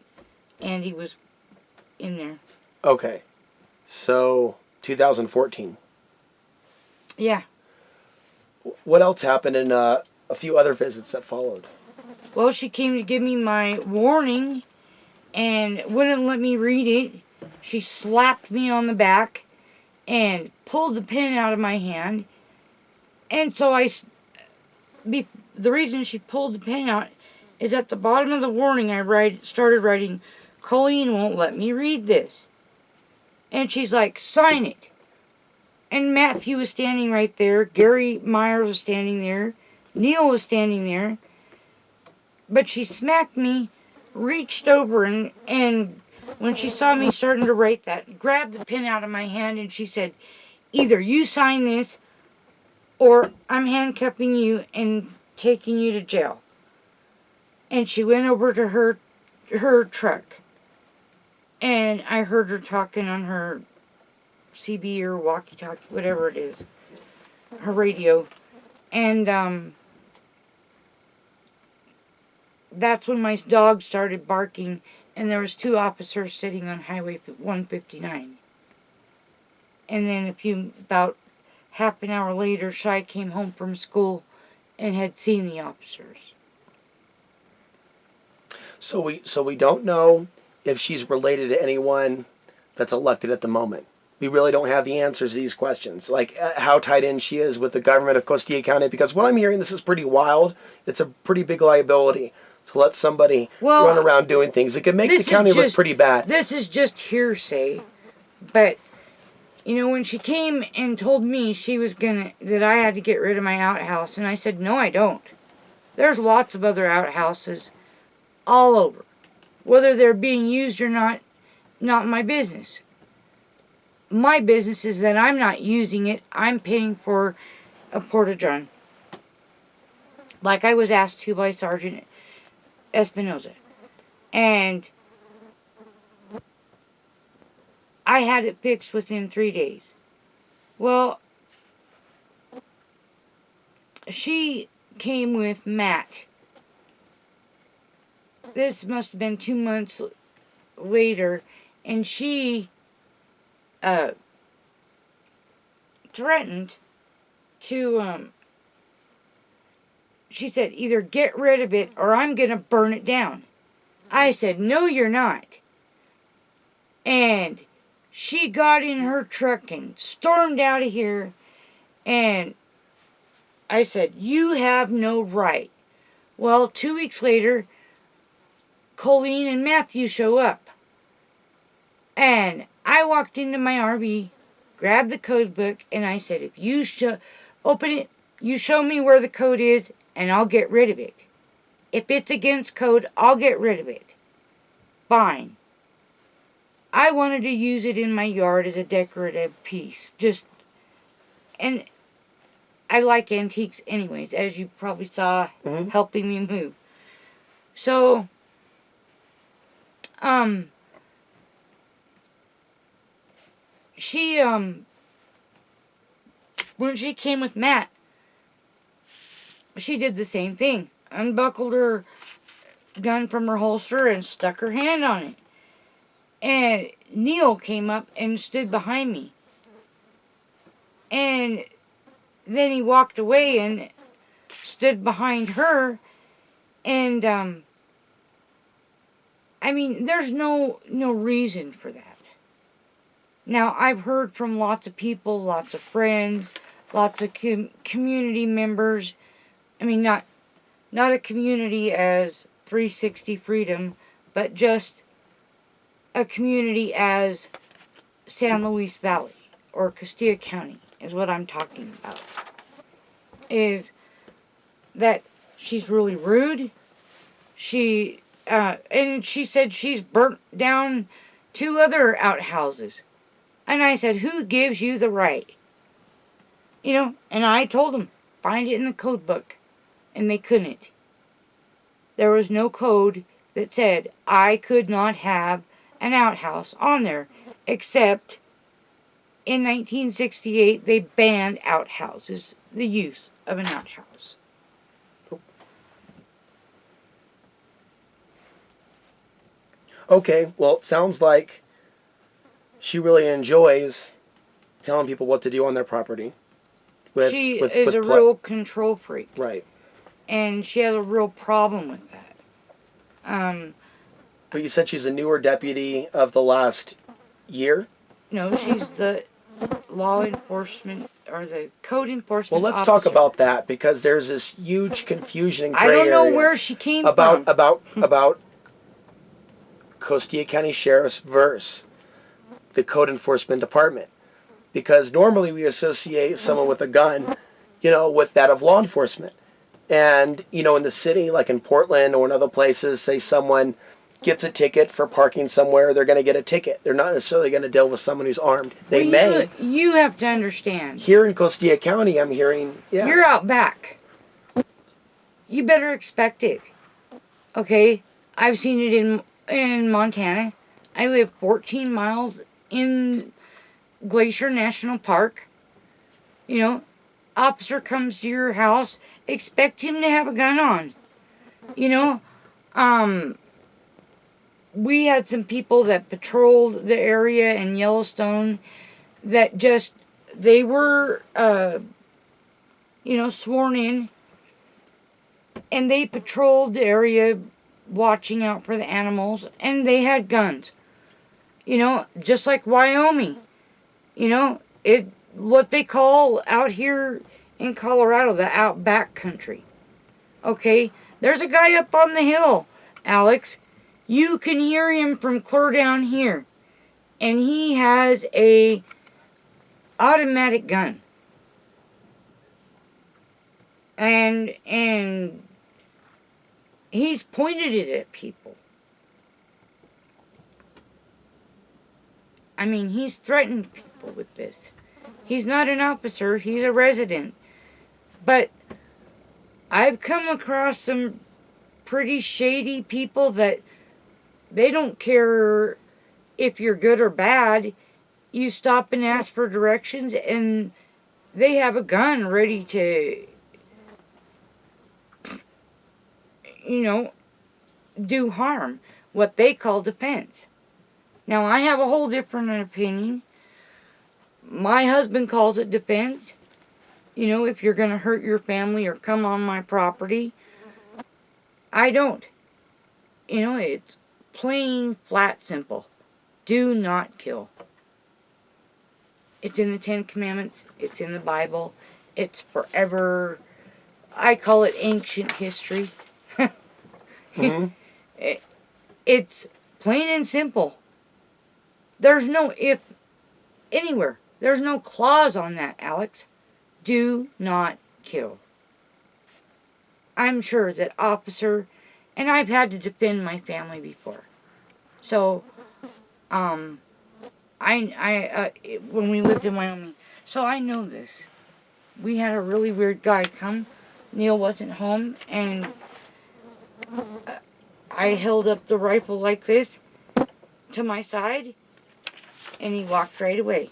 Andy was in there. Okay. So, 2014. Yeah. What else happened in a few other visits that followed? Well, she came to give me my warning and wouldn't let me read it. She slapped me on the back and pulled the pen out of my hand. And so the reason she pulled the pen out is at the bottom of the warning started writing, Colleen won't let me read this. And she's like, sign it. And Matthew was standing right there. Gary Myers was standing there. Neil was standing there. But she smacked me, reached over, and when she saw me starting to write that, grabbed the pen out of my hand, and she said, either you sign this, or I'm handcuffing you and taking you to jail. And she went over to her truck. And I heard her talking on her CB or walkie-talkie, whatever it is, her radio. And that's when my dog started barking, and there was 2 officers sitting on Highway 159. And then about half an hour later, Shai came home from school and had seen the officers. So we don't know if she's related to anyone that's elected at the moment. We really don't have the answers to these questions, like how tied in she is with the government of Costilla County, because what I'm hearing, this is pretty wild. It's a pretty big liability to let somebody run around doing things. It could make the county look pretty bad. This is just hearsay, but when she came and told me that I had to get rid of my outhouse, and I said, no, I don't. There's lots of other outhouses all over. Whether they're being used or not my business. My business is that I'm not using it. I'm paying for a porta-john. Like I was asked to by Sergeant Espinoza. And I had it fixed within 3 days. Well, she came with Matt. This must have been 2 months later, and she threatened to, she said, either get rid of it or I'm going to burn it down. I said, no, you're not. And she got in her truck and stormed out of here, and I said, you have no right. Well, 2 weeks later, Colleen and Matthew show up. And I walked into my RV, grabbed the code book, and I said, if you open it, you show me where the code is, and I'll get rid of it. If it's against code, I'll get rid of it. Fine. I wanted to use it in my yard as a decorative piece. And I like antiques anyways, as you probably saw helping me move. So, she, when she came with Matt, she did the same thing. Unbuckled her gun from her holster and stuck her hand on it. And Neil came up and stood behind me. And then he walked away and stood behind her. And, I mean, there's no reason for that. Now, I've heard from lots of people, lots of friends, lots of community members. I mean, not a community as 360 Freedom, but just a community as San Luis Valley or Costilla County is what I'm talking about. Is that she's really rude. And she said she's burnt down 2 other outhouses. And I said, who gives you the right? And I told them, find it in the code book. And they couldn't. There was no code that said I could not have an outhouse on there, except in 1968 they banned outhouses, the use of an outhouse. Okay, well, it sounds like she really enjoys telling people what to do on their property. She is a real control freak. Right. And she has a real problem with that. But you said she's a newer deputy of the last year? No, she's the law enforcement or the code enforcement Well, let's officer. talk about that, because there's this huge confusion and gray I don't know area where she came from. About Costilla County Sheriff's versus the Code Enforcement Department. Because normally we associate someone with a gun, with that of law enforcement. And, in the city, like in Portland or in other places, say someone gets a ticket for parking somewhere, they're going to get a ticket. They're not necessarily going to deal with someone who's armed. They may. You have to understand. Here in Costilla County, I'm hearing, You're out back. You better expect it. Okay? I've seen it in Montana. I live 14 miles in Glacier National Park. You know, officer comes to your house, expect him to have a gun on. You know, um, we had some people that patrolled the area in Yellowstone that just, they were, sworn in, and they patrolled the area watching out for the animals, and they had guns. Just like Wyoming. What they call out here in Colorado the outback country. Okay? There's a guy up on the hill, Alex. You can hear him from clear down here. And he has a automatic gun. And he's pointed it at people. I mean, he's threatened people with this. He's not an officer, he's a resident. But I've come across some pretty shady people that they don't care if you're good or bad. You stop and ask for directions, and they have a gun ready to, do harm. What they call defense. Now, I have a whole different opinion. My husband calls it defense. If you're going to hurt your family or come on my property. I don't. It's plain, flat, simple. Do not kill. It's in the Ten Commandments. It's in the Bible. It's forever. I call it ancient history. Mm-hmm. It's plain and simple. There's no if anywhere. There's no clause on that, Alex. Do not kill. I'm sure that officer, and I've had to defend my family before. So, when we lived in Wyoming, so I know this. We had a really weird guy come. Neil wasn't home, and I held up the rifle like this to my side, and he walked right away.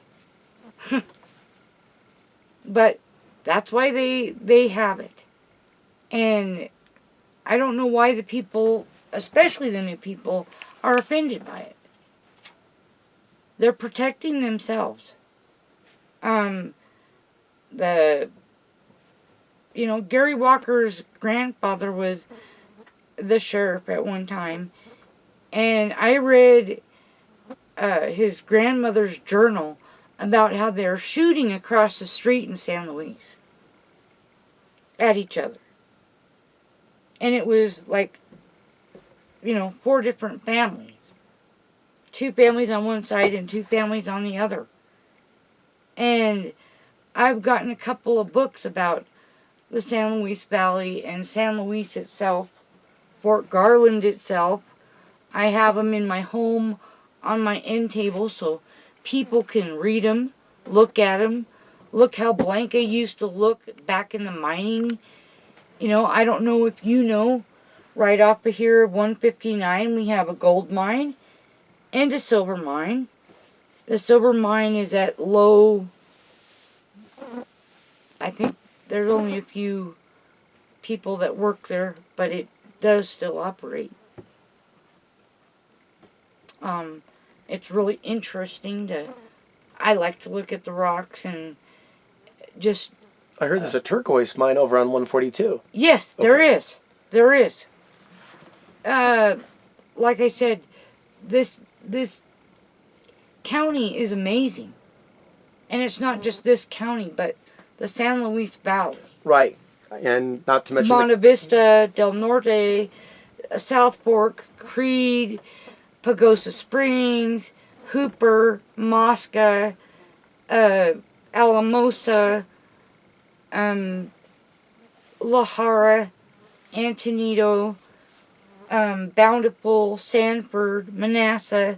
But that's why they have it. And I don't know why the people, especially the new people, are offended by it. They're protecting themselves. Gary Walker's grandfather was the sheriff at one time. And I read his grandmother's journal about how they're shooting across the street in San Luis at each other. And it was like, 4 different families. 2 families on one side and 2 families on the other. And I've gotten a couple of books about the San Luis Valley and San Luis itself, Fort Garland itself. I have them in my home on my end table so people can read them, look at them, look how Blanca used to look back in the mining. I don't know if you know, right off of here, 159, we have a gold mine and a silver mine. The silver mine is at low, I think there's only a few people that work there, but it does still operate. It's really interesting I like to look at the rocks and just... I heard there's a turquoise mine over on 142. Yes, okay. There is. Like I said, this county is amazing. And it's not just this county, but the San Luis Valley. Right. And not to mention... Monte Vista, Del Norte, South Fork, Creed, Pagosa Springs, Hooper, Mosca, Alamosa, La Jara, Antonito, Bountiful, Sanford, Manassas.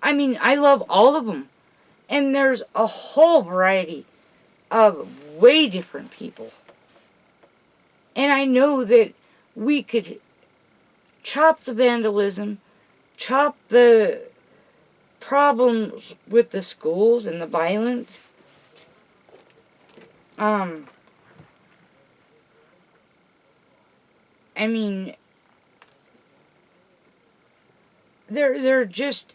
I love all of them. And there's a whole variety of way different people. And I know that we could chop the vandalism, chop the problems with the schools and the violence. I mean, there just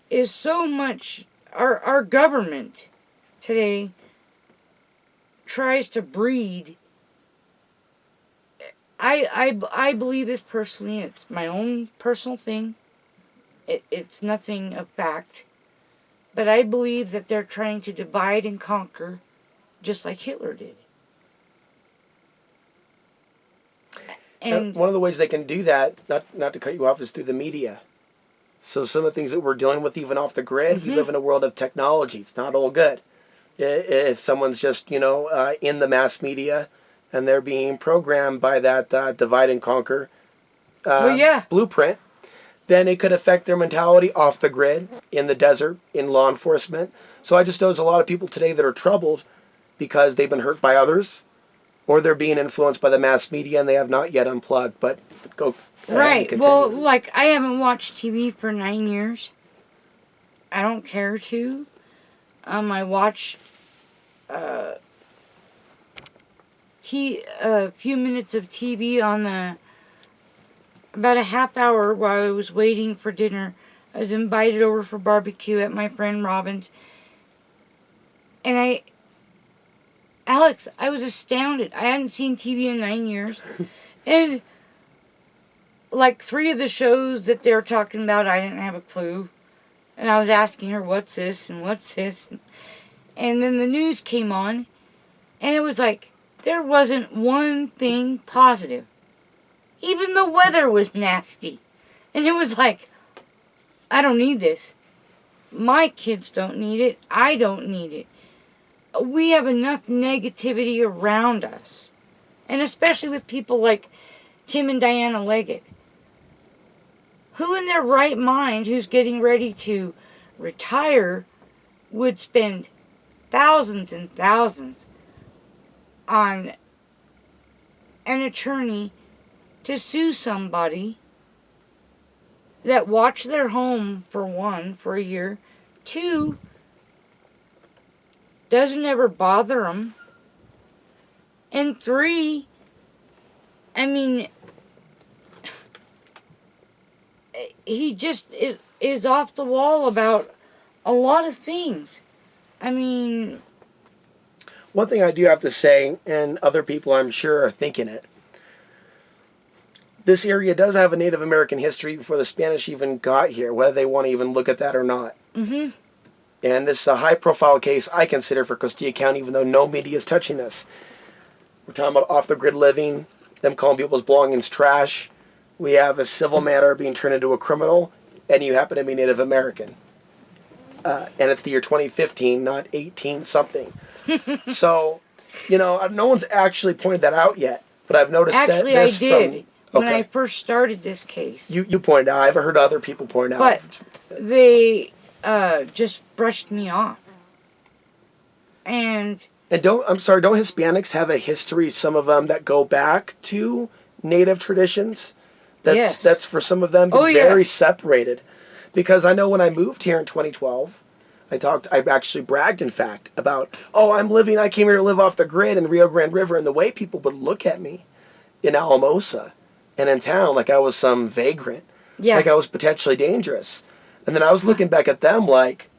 is so much. Our government today tries to breed. I believe this personally. It's my own personal thing. It's nothing of fact. But I believe that they're trying to divide and conquer just like Hitler did. And one of the ways they can do that, not to cut you off, is through the media. So some of the things that we're dealing with, even off the grid, we live in a world of technology. It's not all good. If someone's just, in the mass media and they're being programmed by that divide and conquer blueprint, then it could affect their mentality off the grid, in the desert, in law enforcement. So I just know there's a lot of people today that are troubled because they've been hurt by others, or they're being influenced by the mass media and they have not yet unplugged. But go right. Well, like, I haven't watched TV for 9 years. I don't care to. I watched a few minutes of TV on about a half hour while I was waiting for dinner. I was invited over for barbecue at my friend Robin's. And Alex, I was astounded. I hadn't seen TV in 9 years. And like 3 of the shows that they were talking about, I didn't have a clue. And I was asking her, what's this and what's this? And then the news came on. And it was like, there wasn't one thing positive. Even the weather was nasty. And it was like, I don't need this. My kids don't need it. I don't need it. We have enough negativity around us. And especially with people like Tim and Diana Leggett. Who in their right mind, who's getting ready to retire, would spend thousands and thousands on an attorney to sue somebody that watched their home, for one, for a year, 2, doesn't ever bother them, and 3, I mean, he just is off the wall about a lot of things. I mean, one thing I do have to say, and other people I'm sure are thinking it, this area does have a Native American history before the Spanish even got here, whether they want to even look at that or not. Mm-hmm. And this is a high-profile case I consider for Costilla County, even though no media is touching this. We're talking about off-the-grid living, them calling people's belongings trash. We have a civil matter being turned into a criminal, and you happen to be Native American. And it's the year 2015, not 18-something. So, no one's actually pointed that out yet, but I've noticed that actually, I did. When I first started this case. You pointed out. I've heard other people point out. But they just brushed me off. And don't Hispanics have a history, some of them, that go back to Native traditions? That's for some of them very separated. Because I know when I moved here in 2012, I actually bragged, in fact, about, I came here to live off the grid in Rio Grande River, and the way people would look at me in Alamosa and in town like I was some vagrant, like I was potentially dangerous. And then I was looking back at them like,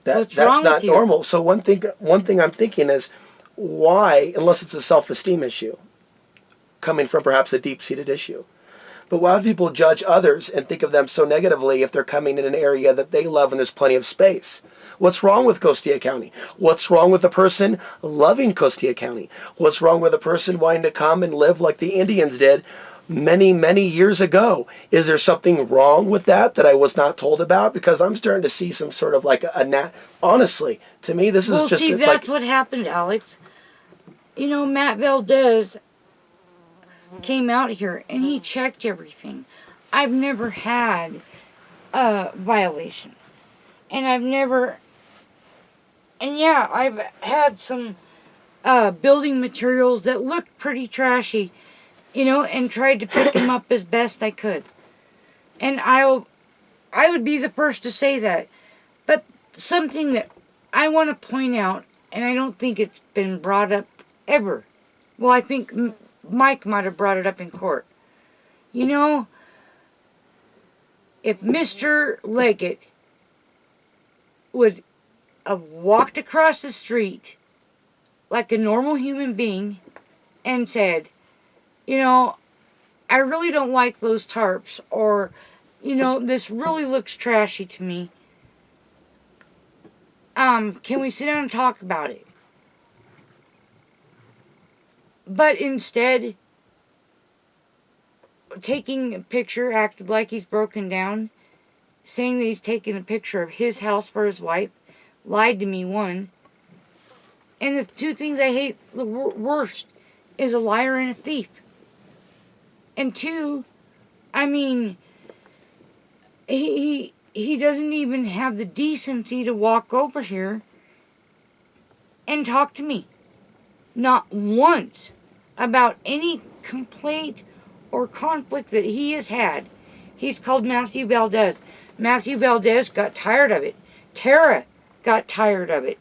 that's not normal. So one thing I'm thinking is, why, unless it's a self-esteem issue, coming from perhaps a deep-seated issue, but why would people judge others and think of them so negatively if they're coming in an area that they love and there's plenty of space? What's wrong with Costilla County? What's wrong with a person loving Costilla County? What's wrong with a person wanting to come and live like the Indians did many, many years ago? Is there something wrong with that I was not told about? Because I'm starting to see some sort of like honestly, to me, this is just... Well, see, that's what happened, Alex. Matt Valdez came out here and he checked everything. I've never had a violation. And I've had some building materials that looked pretty trashy, and tried to pick them up as best I could. And I would be the first to say that. something that I want to point out, and I don't think it's been brought up ever. Well, I think Mike might have brought it up in court. You know, if Mr. Leggett would have walked across the street like a normal human being and said, you know, I really don't like those tarps, or, you know, this really looks trashy to me. Can we sit down and talk about it? But instead, taking a picture, acted like he's broken down, saying that he's taking a picture of his house for his wife, lied to me, one. And the two things I hate the worst is a liar and a thief. And two, I mean, he doesn't even have the decency to walk over here and talk to me. Not once about any complaint or conflict that he has had. He's called Matthew Valdez. Matthew Valdez got tired of it. Tara got tired of it.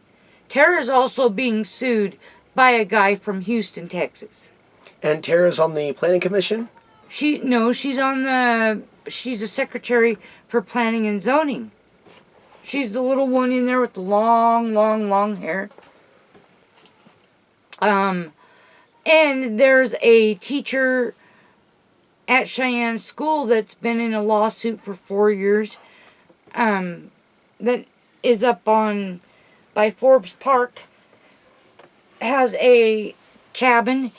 Tara is also being sued by a guy from Houston, Texas. And Tara's on the planning commission? She's a secretary for planning and zoning. She's the little one in there with the long, long, long hair. And there's a teacher at Cheyenne School that's been in a lawsuit for 4 years, that is up on by Forbes Park, has a cabin,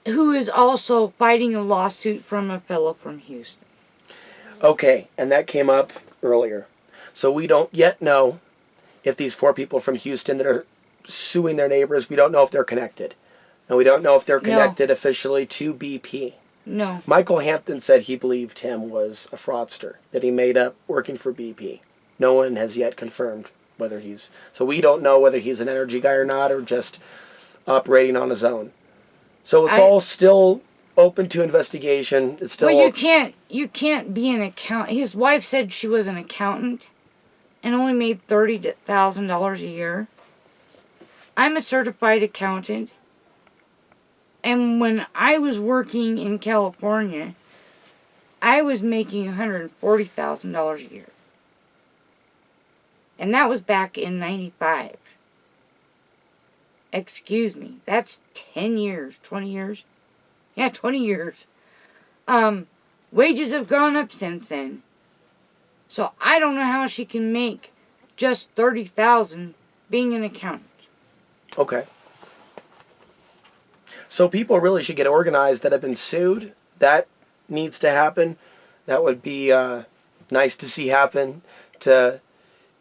who is also fighting a lawsuit from a fellow from Houston. Okay, and that came up earlier. So we don't yet know if these 4 people from Houston that are suing their neighbors, we don't know if they're connected. And we don't know if they're connected officially to BP. No. Michael Hampton said he believed him was a fraudster, that he made up working for BP. No one has yet confirmed whether he's... So we don't know whether he's an energy guy or not, or just operating on his own. So it's all still open to investigation. It's still... Well, you can't be an accountant. His wife said she was an accountant and only made $30,000 a year. I'm a certified accountant. And when I was working in California, I was making $140,000 a year. And that was back in 95. Excuse me, that's 10 years, 20 years? Yeah, 20 years. Wages have gone up since then. So I don't know how she can make just $30,000 being an accountant. Okay. So people really should get organized that have been sued. That needs to happen. That would be nice to see happen, to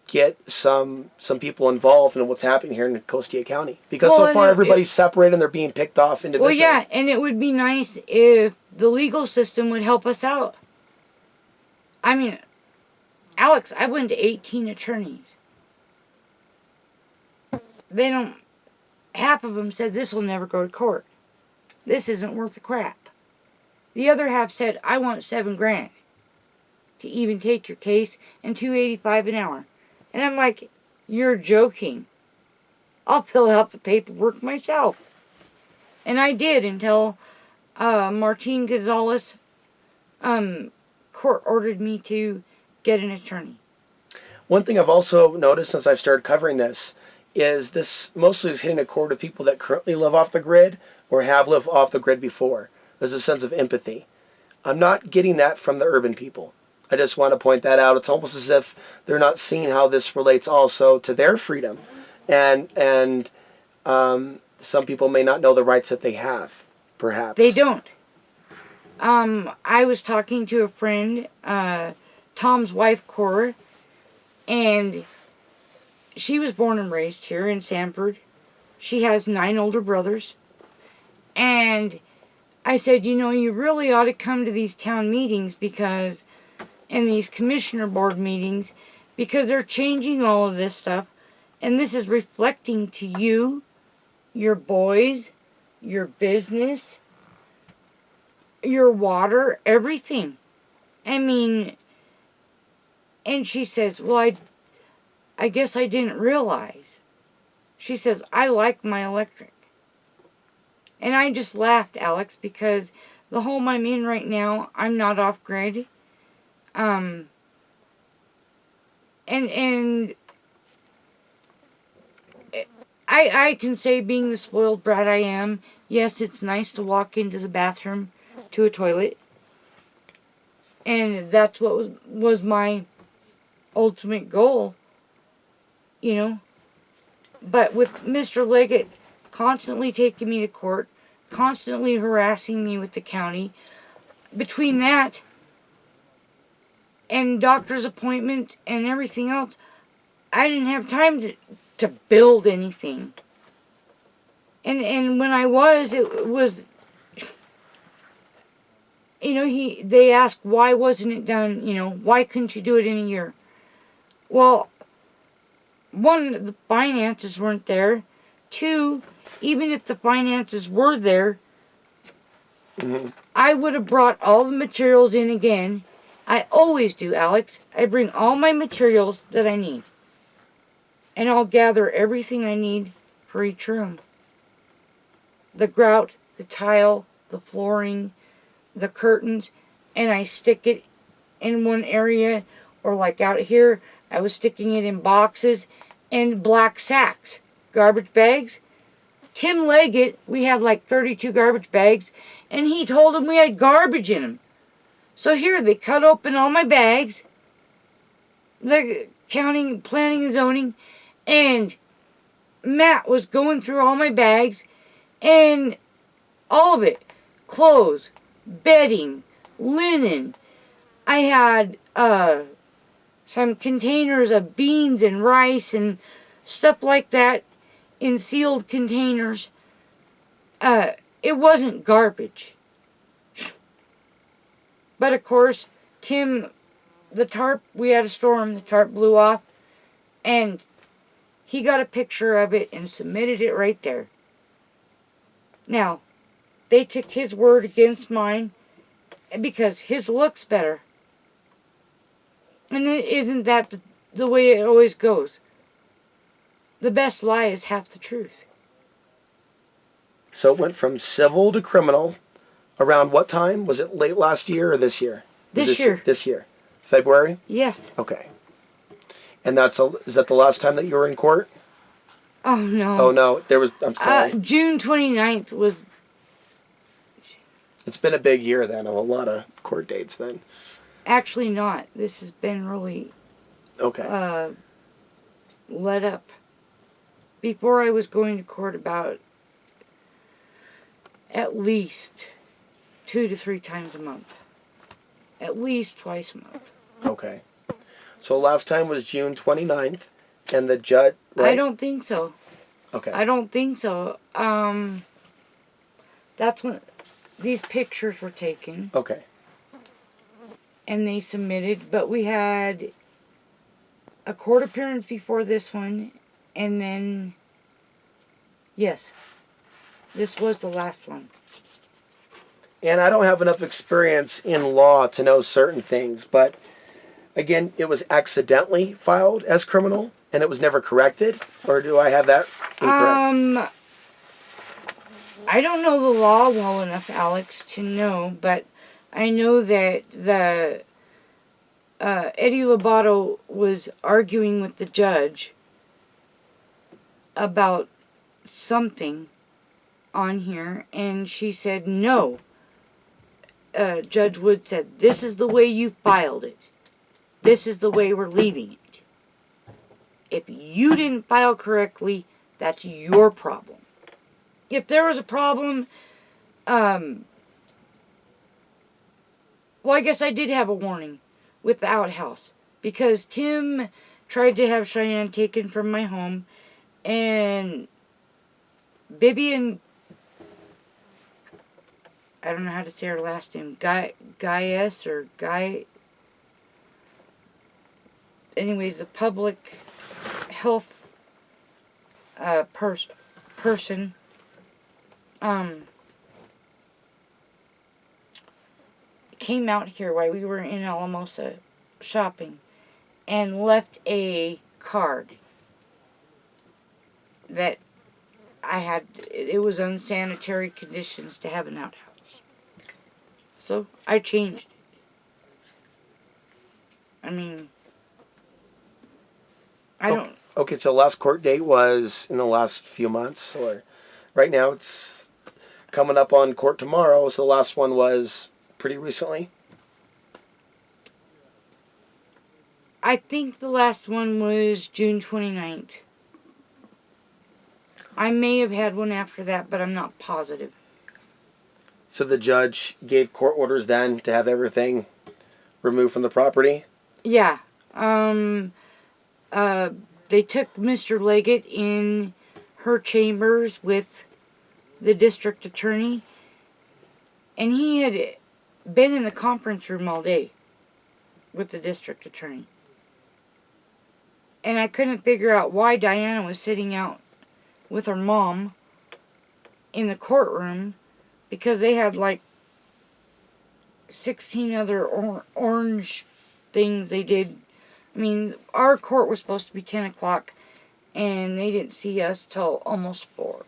get some people involved in what's happening here in Costilla County. Because so far everybody's separated and they're being picked off individually. Well, yeah, and it would be nice if the legal system would help us out. I mean, Alex, I went to 18 attorneys. Half of them said this will never go to court. This isn't worth the crap. The other half said, I want $7,000 to even take your case, and $2.85 an hour. And I'm like, you're joking. I'll fill out the paperwork myself. And I did until Martin Gonzalez court ordered me to get an attorney. One thing I've also noticed since I've started covering this is this mostly is hitting a chord of people that currently live off the grid or have lived off the grid before. There's a sense of empathy. I'm not getting that from the urban people. I just want to point that out. It's almost as if they're not seeing how this relates also to their freedom. And some people may not know the rights that they have, perhaps. They don't. I was talking to a friend, Tom's wife, Cora, and she was born and raised here in Sanford. She has 9 older brothers. And I said, you really ought to come to these town meetings and these commissioner board meetings, because they're changing all of this stuff. And this is reflecting to you, your boys, your business, your water, everything. I mean, and she says, well, I guess I didn't realize. She says, I like my electric. And I just laughed, Alex, because the home I'm in right now, I'm not off grid. And I can say, being the spoiled brat I am, yes, it's nice to walk into the bathroom to a toilet. And that's what was my ultimate goal, you know. But with Mr. Leggett constantly taking me to court, constantly harassing me with the county, between that and doctor's appointments and everything else, I didn't have time to build anything. And when I was, it was, you know, they asked, why wasn't it done, you know, why couldn't you do it in a year? Well, one, the finances weren't there. Two, even if the finances were there, I would have brought all the materials in again. I always do, Alex. I bring all my materials that I need. And I'll gather everything I need for each room. The grout, the tile, the flooring, the curtains, and I stick it in one area, or like out here, I was sticking it in boxes and black sacks, garbage bags. Tim Leggett, we had like 32 garbage bags, and he told them we had garbage in them. So here, they cut open all my bags, the county planning and zoning, and Matt was going through all my bags, and all of it, clothes, bedding, linen. I had some containers of beans and rice and stuff like that in sealed containers. It wasn't garbage. But of course, Tim, the tarp, we had a storm, the tarp blew off, and he got a picture of it and submitted it right there. Now, they took his word against mine because his looks better. And isn't that the way it always goes? The best lie is half the truth. So it went from civil to criminal around what time? Was it late last year or this year? This year. This year. February? Yes. Okay. And is that the last time that you were in court? Oh, no. Oh, no. I'm sorry. June 29th was... It's been a big year then, of a lot of court dates then. Actually not. This has been really... Okay. Let up. Before, I was going to court about at least 2 to 3 times a month. At least twice a month. Okay. So last time was June 29th, and the judge... Right? I don't think so. Okay. I don't think so. That's when these pictures were taken. Okay. And they submitted, but we had a court appearance before this one, and then, yes, this was the last one. And I don't have enough experience in law to know certain things, but again, it was accidentally filed as criminal, and it was never corrected? Or do I have that incorrect? I don't know the law well enough, Alex, to know, but I know that Eddie Lobato was arguing with the judge about something on here, and she said, no. Judge Wood said, this is the way you filed it. This is the way we're leaving it. If you didn't file correctly, that's your problem. If there was a problem, well, I guess I did have a warning with the outhouse, because Tim tried to have Cheyenne taken from my home, and Bibby and, I don't know how to say her last name, Gaius or Guy, anyways, the public health person, came out here while we were in Alamosa shopping and left a card that it was unsanitary conditions to have an outhouse. So I changed. I mean, I don't. Okay, so last court date was in the last few months, or right now it's coming up on court tomorrow. So the last one was pretty recently. I think the last one was June 29th. I may have had one after that, but I'm not positive. So the judge gave court orders then to have everything removed from the property? Yeah. They took Mr. Leggett in her chambers with the district attorney, and he had been in the conference room all day with the district attorney. And I couldn't figure out why Diana was sitting out with her mom in the courtroom, because they had like 16 other orange things they did. I mean, our court was supposed to be 10 o'clock, and they didn't see us till almost 4.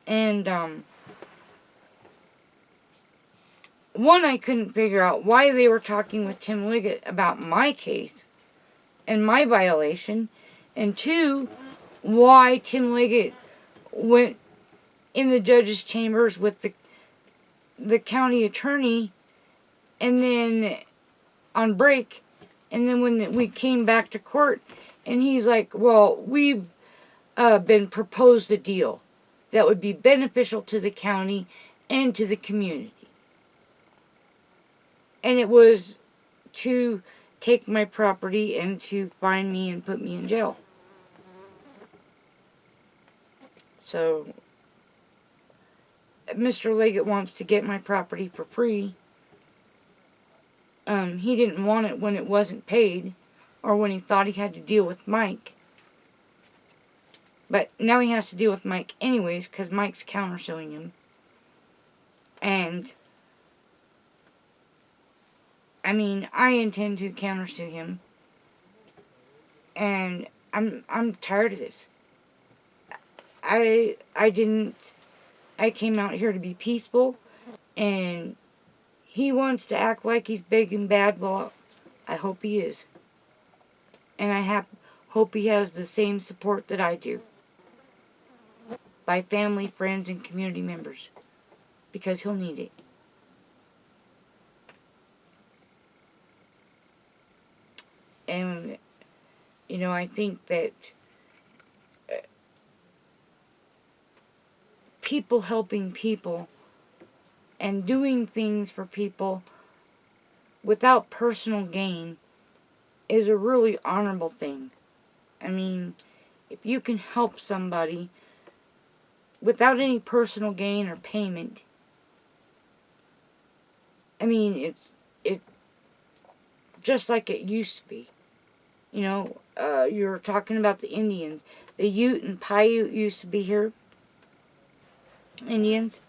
And, one, I couldn't figure out why they were talking with Tim Liggett about my case and my violation. And 2, why Tim Liggett went in the judge's chambers with the county attorney, and then on break, and then when we came back to court, and he's like, well, we've been proposed a deal that would be beneficial to the county and to the community. And it was to take my property and to fine me and put me in jail. So Mr. Leggett wants to get my property for free. He didn't want it when it wasn't paid, or when he thought he had to deal with Mike. But now he has to deal with Mike anyways, because Mike's countersuing him. And I mean, I intend to countersue him. And I'm tired of this. I came out here to be peaceful, and he wants to act like he's big and bad. Well, I hope he is. And I hope he has the same support that I do. By family, friends, and community members. Because he'll need it. And, you know, I think that people helping people and doing things for people without personal gain is a really honorable thing. I mean, if you can help somebody without any personal gain or payment, I mean, it's just like it used to be. You know, you were talking about the Indians. The Ute and Paiute used to be here. Indians.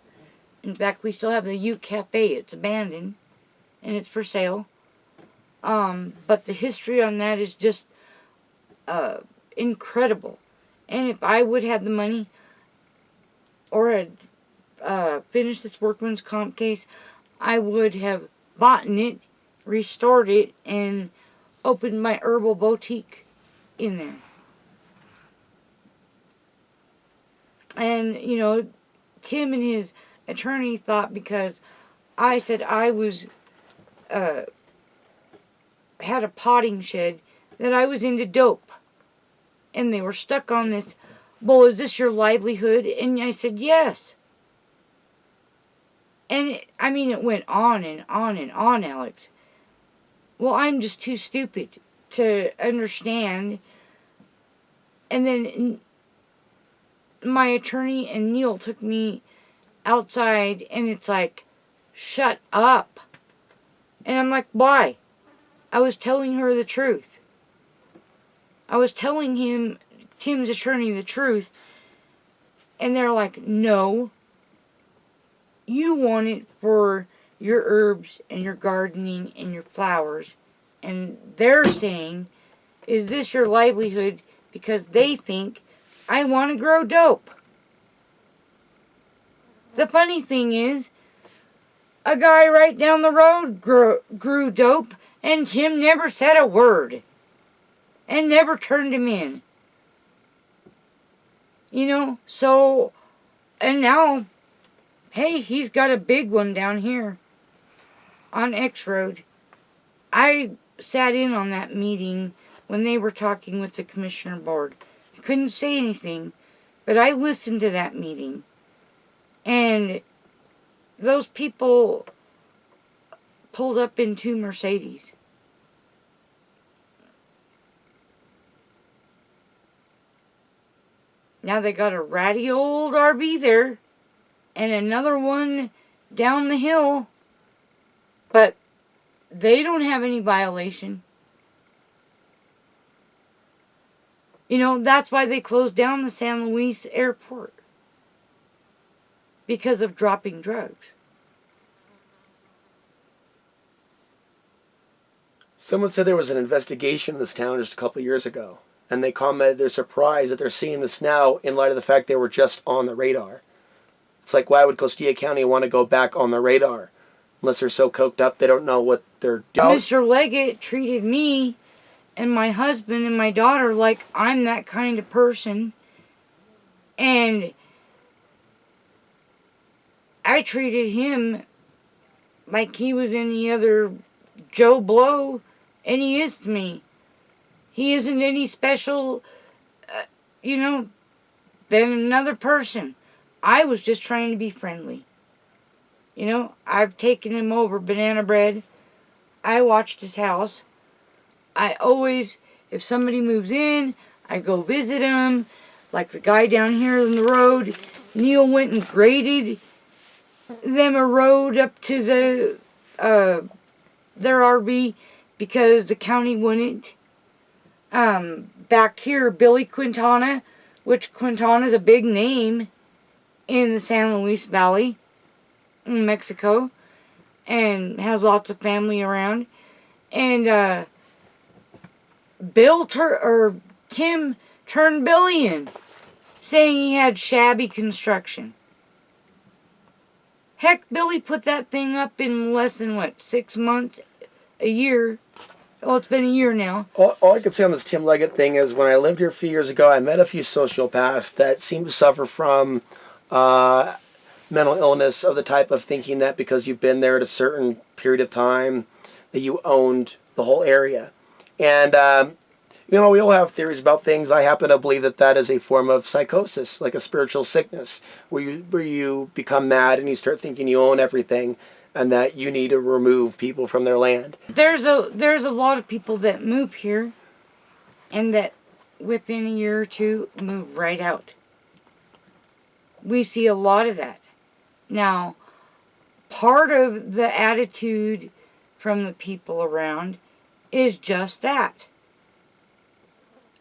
In fact, we still have the Ute Cafe. It's abandoned, and it's for sale. But the history on that is just incredible. And if I would have the money, or had finished this workman's comp case, I would have bought it, restored it, and opened my herbal boutique in there. And, you know, Tim and his attorney thought because I said I was had a potting shed that I was into dope. And they were stuck on this, well, is this your livelihood? And I said, yes. And it went on and on and on, Alex. Well, I'm just too stupid to understand. And then my attorney and Neil took me outside, and it's like, shut up. And I'm like, why? I was telling her the truth. I was telling him, Tim's attorney, the truth. And they're like, no. You want it for your herbs and your gardening and your flowers. And they're saying, is this your livelihood? Because they think I want to grow dope. The funny thing is, a guy right down the road grew dope, and Tim never said a word. And never turned him in. You know, so, and now, hey, he's got a big one down here on X Road. I sat in on that meeting when they were talking with the commissioner board. I couldn't say anything, but I listened to that meeting. And those people pulled up in 2 Mercedes. Now they got a ratty old RV there and another one down the hill, but they don't have any violation. You know, that's why they closed down the San Luis airport, because of dropping drugs. Someone said there was an investigation in this town just a couple of years ago, and they commented they're surprised that they're seeing this now in light of the fact they were just on the radar. It's like, why would Costilla County want to go back on the radar? Unless they're so coked up they don't know what they're doing. Mr. Leggett treated me and my husband and my daughter like I'm that kind of person. And I treated him like he was any other Joe Blow, and he is to me. He isn't any special, than another person. I was just trying to be friendly. You know, I've taken him over banana bread. I watched his house. I always, if somebody moves in, I go visit him. Like the guy down here on the road, Neil went and graded them a road up to their RV because the county wouldn't. Back here, Billy Quintana, which Quintana's a big name in the San Luis Valley, in Mexico, and has lots of family around. And Tim turned Billy in, saying he had shabby construction. Heck, Billy put that thing up in less than, 6 months, a year. Well, it's been a year now. All I can say on this Tim Leggett thing is when I lived here a few years ago, I met a few sociopaths that seemed to suffer from mental illness of the type of thinking that because you've been there at a certain period of time that you owned the whole area. And, we all have theories about things. I happen to believe that is a form of psychosis, like a spiritual sickness, where you become mad and you start thinking you own everything and that you need to remove people from their land. There's a lot of people that move here and that within a year or two move right out. We see a lot of that. Now, part of the attitude from the people around is just that.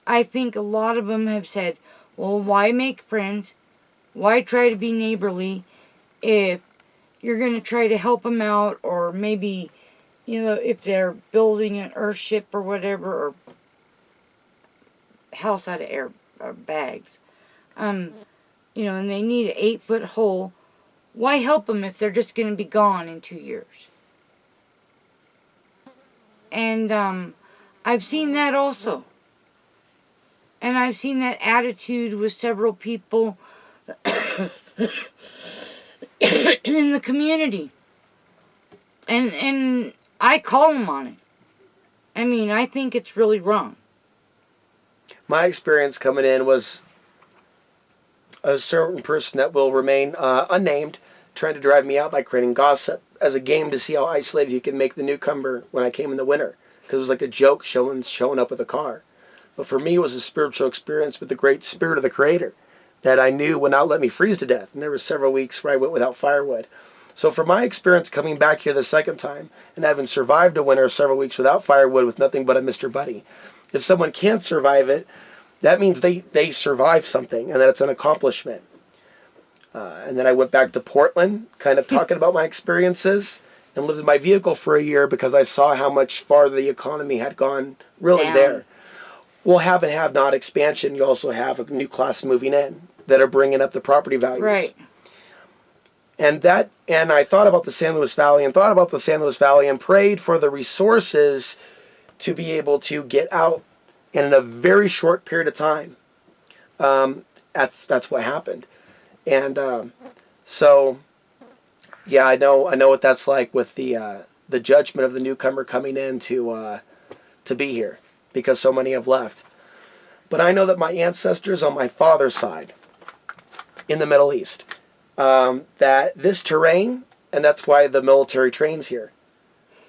I think a lot of them have said, well, why make friends? Why try to be neighborly if you're going to try to help them out, or maybe, if they're building an earthship or whatever, or house out of air bags, and they need an 8-foot hole, why help them if they're just going to be gone in 2 years? And I've seen that also. And I've seen that attitude with several people in the community. And I call them on it. I mean, I think it's really wrong. My experience coming in was a certain person that will remain unnamed trying to drive me out by creating gossip as a game to see how isolated he could make the newcomer when I came in the winter. Because it was like a joke showing up with a car. But for me, it was a spiritual experience with the great spirit of the Creator that I knew would not let me freeze to death. And there were several weeks where I went without firewood. So for my experience coming back here the second time and having survived a winter several weeks without firewood with nothing but a Mr. Buddy, if someone can't survive it, that means they survived something and that it's an accomplishment. And then I went back to Portland, kind of talking about my experiences. and lived in my vehicle for a year because I saw how much farther the economy had gone really Down. there. Well, have and have not expansion, you also have a new class moving in that are bringing up the property values. Right. And I thought about the San Luis Valley and prayed for the resources to be able to get out, and in a very short period of time. That's what happened. And so, yeah, I know what that's like with the judgment of the newcomer coming in to be here, because so many have left. But I know that my ancestors on my father's side in the Middle East, that this terrain, and that's why the military trains here,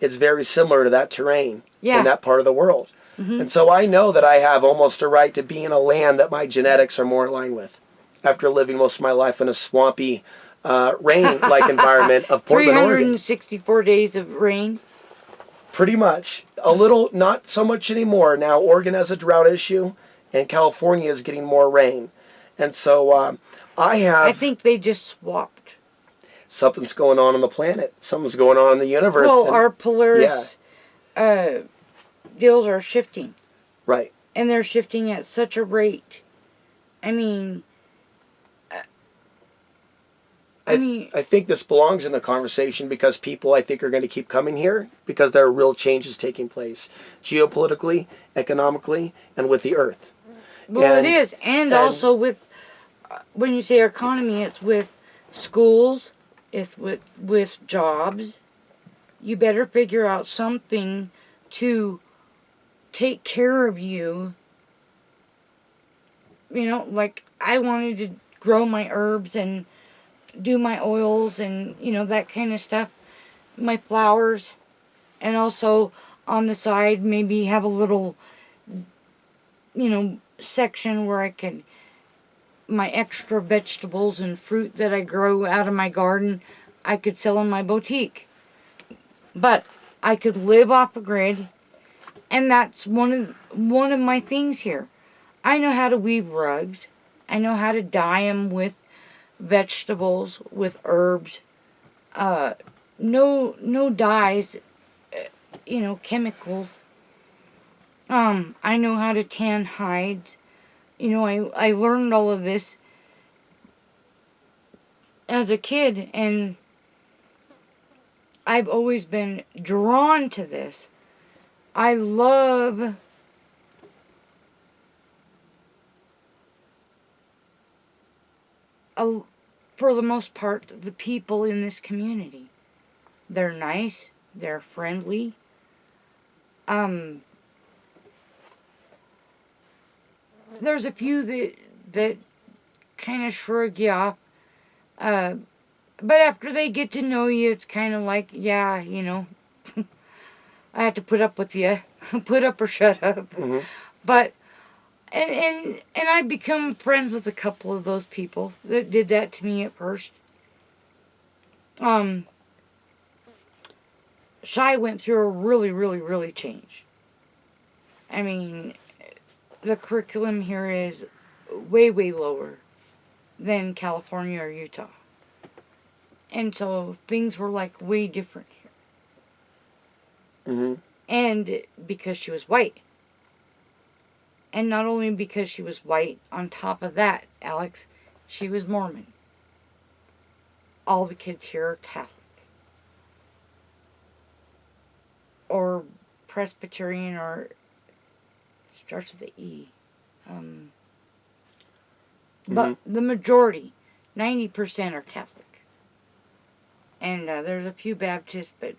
it's very similar to that terrain in that part of the world. Mm-hmm. And so I know that I have almost a right to be in a land that my genetics are more in line with, after living most of my life in a swampy, rain-like environment of Portland, Oregon. 364 days of rain. Pretty much. A little, not so much anymore. Now Oregon has a drought issue, and California is getting more rain. And so I think they just swapped. Something's going on the planet. Something's going on in the universe. Well, our Polaris deals are shifting. Right. And they're shifting at such a rate. I mean... I think this belongs in the conversation because people, I think, are going to keep coming here because there are real changes taking place geopolitically, economically, and with the earth. Well, it is. And also with, when you say economy, it's with schools, it's with jobs. You better figure out something to take care of you. You know, like I wanted to grow my herbs and do my oils and, you know, that kind of stuff. My flowers. And also on the side, maybe have a little, you know, section where I can, my extra vegetables and fruit that I grow out of my garden, I could sell in my boutique. But I could live off a grid, and that's one of my things here. I know how to weave rugs. I know how to dye them with vegetables, with herbs. No dyes, you know, chemicals. I know how to tan hides. You know, I learned all of this as a kid, and I've always been drawn to this. I love for the most part, the people in this community. They're nice. They're friendly. There's a few that kind of shrug you off. But after they get to know you, it's kind of like, yeah, you know, I have to put up with you. Put up or shut up. Mm-hmm. But, and I've become friends with a couple of those people that did that to me at first. Shy went through a really change. I mean, the curriculum here is way lower than California or Utah. And so things were like way different here. Mm-hmm. And because she was white. And not only because she was white, on top of that, Alex, she was Mormon. All the kids here are Catholic. Or Presbyterian, or starts with the E. But the majority, 90% are Catholic. And there's a few Baptists, but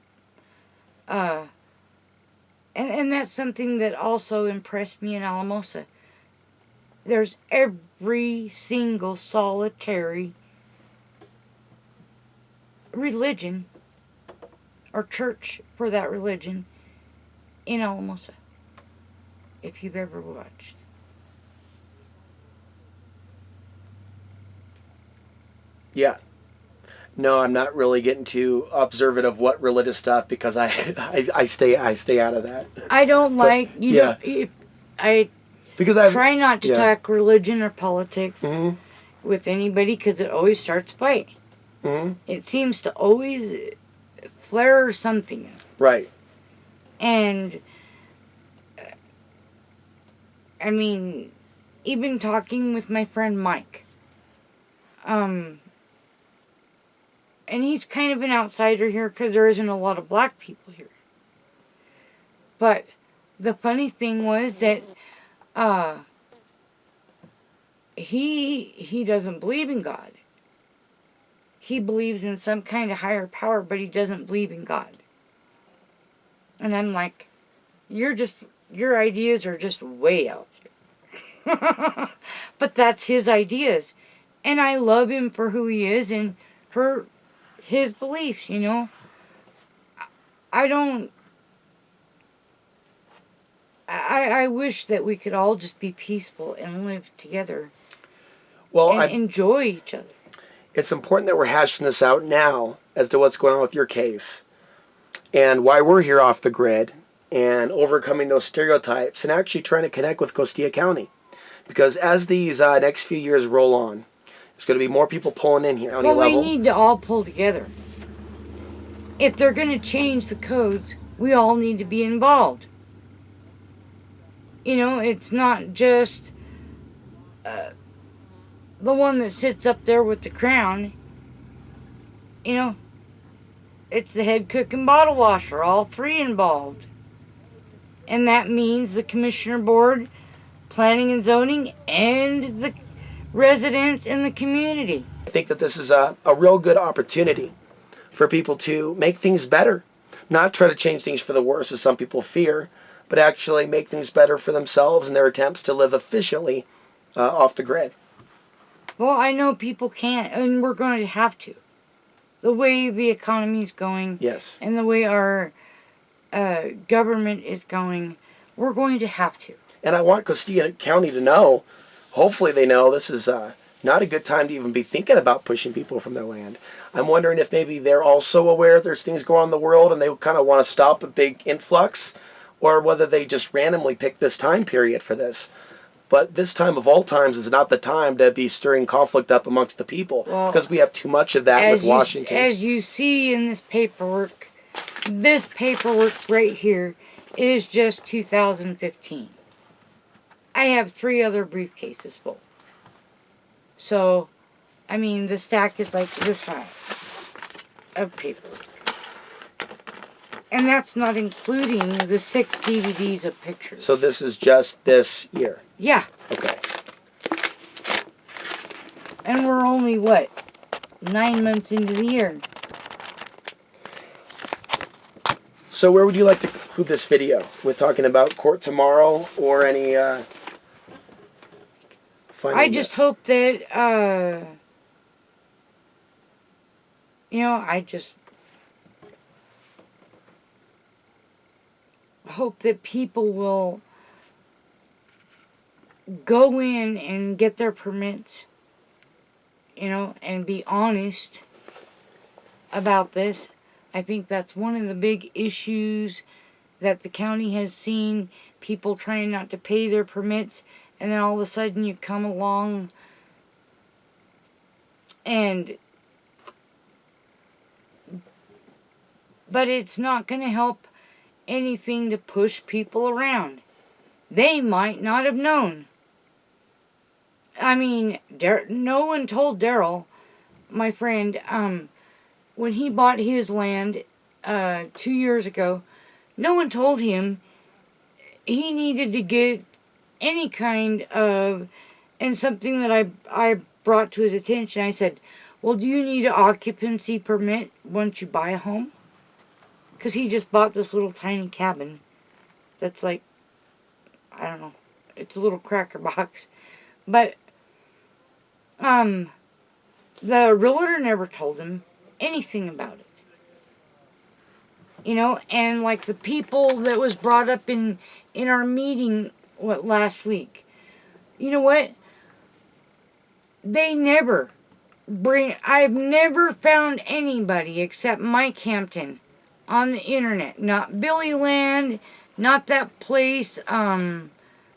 and that's something that also impressed me in Alamosa. There's every single solitary religion or church for that religion in Alamosa, if you've ever watched. Yeah. No, I'm not really getting too observant of what religious stuff because I stay out of that. I don't like because I try not to talk religion or politics with anybody because it always starts a fight. Mm-hmm. It seems to always flare or something. Right. And, I mean, even talking with my friend Mike, and he's kind of an outsider here because there isn't a lot of black people here. But the funny thing was that he doesn't believe in God. He believes in some kind of higher power, but he doesn't believe in God. And I'm like, your ideas are just way out there. But that's his ideas. And I love him for who he is and for his beliefs, you know. I wish that we could all just be peaceful and live together Well, and enjoy each other. It's important that we're hashing this out now as to what's going on with your case and why we're here off the grid and overcoming those stereotypes and actually trying to connect with Costilla County. Because as these next few years roll on, there's going to be more people pulling in here. Well, we need to all pull together. If they're going to change the codes, we all need to be involved. You know, it's not just the one that sits up there with the crown. You know, it's the head cook and bottle washer, all three involved. And that means the commissioner board, planning and zoning, and the residents in the community. I think that this is a real good opportunity for people to make things better. Not try to change things for the worse, as some people fear, but actually make things better for themselves in their attempts to live efficiently off the grid. Well, I know people can't, and we're going to have to. The way the economy is going, yes, and the way our government is going, we're going to have to. And I want Costilla County to know, hopefully they know, this is not a good time to even be thinking about pushing people from their land. I'm wondering if maybe they're also aware there's things going on in the world and they kind of want to stop a big influx, or whether they just randomly pick this time period for this. But this time of all times is not the time to be stirring conflict up amongst the people, because we have too much of that with Washington. As you see in this paperwork right here is just 2015. I have 3 other briefcases full. So, I mean, the stack is like this high of paperwork. And that's not including the 6 DVDs of pictures. So this is just this year? Yeah. Okay. And we're only, 9 months into the year. So where would you like to conclude this video? We're talking about court tomorrow, or any I just hope that, I just hope that people will go in and get their permits, and be honest about this. I think that's one of the big issues that the county has seen, people trying not to pay their permits, and then all of a sudden you come along but it's not going to help anything to push people around. They might not have known. I mean, no one told Daryl, my friend, when he bought his land 2 years ago, no one told him he needed to get any kind of, and something that I brought to his attention, I said, well, do you need an occupancy permit once you buy a home? Because he just bought this little tiny cabin that's like, I don't know, it's a little cracker box. But the realtor never told him anything about it. And like the people that was brought up in our meeting last week, you know what? They never I've never found anybody except Mike Hampton on the internet. Not Billy Land, not that place.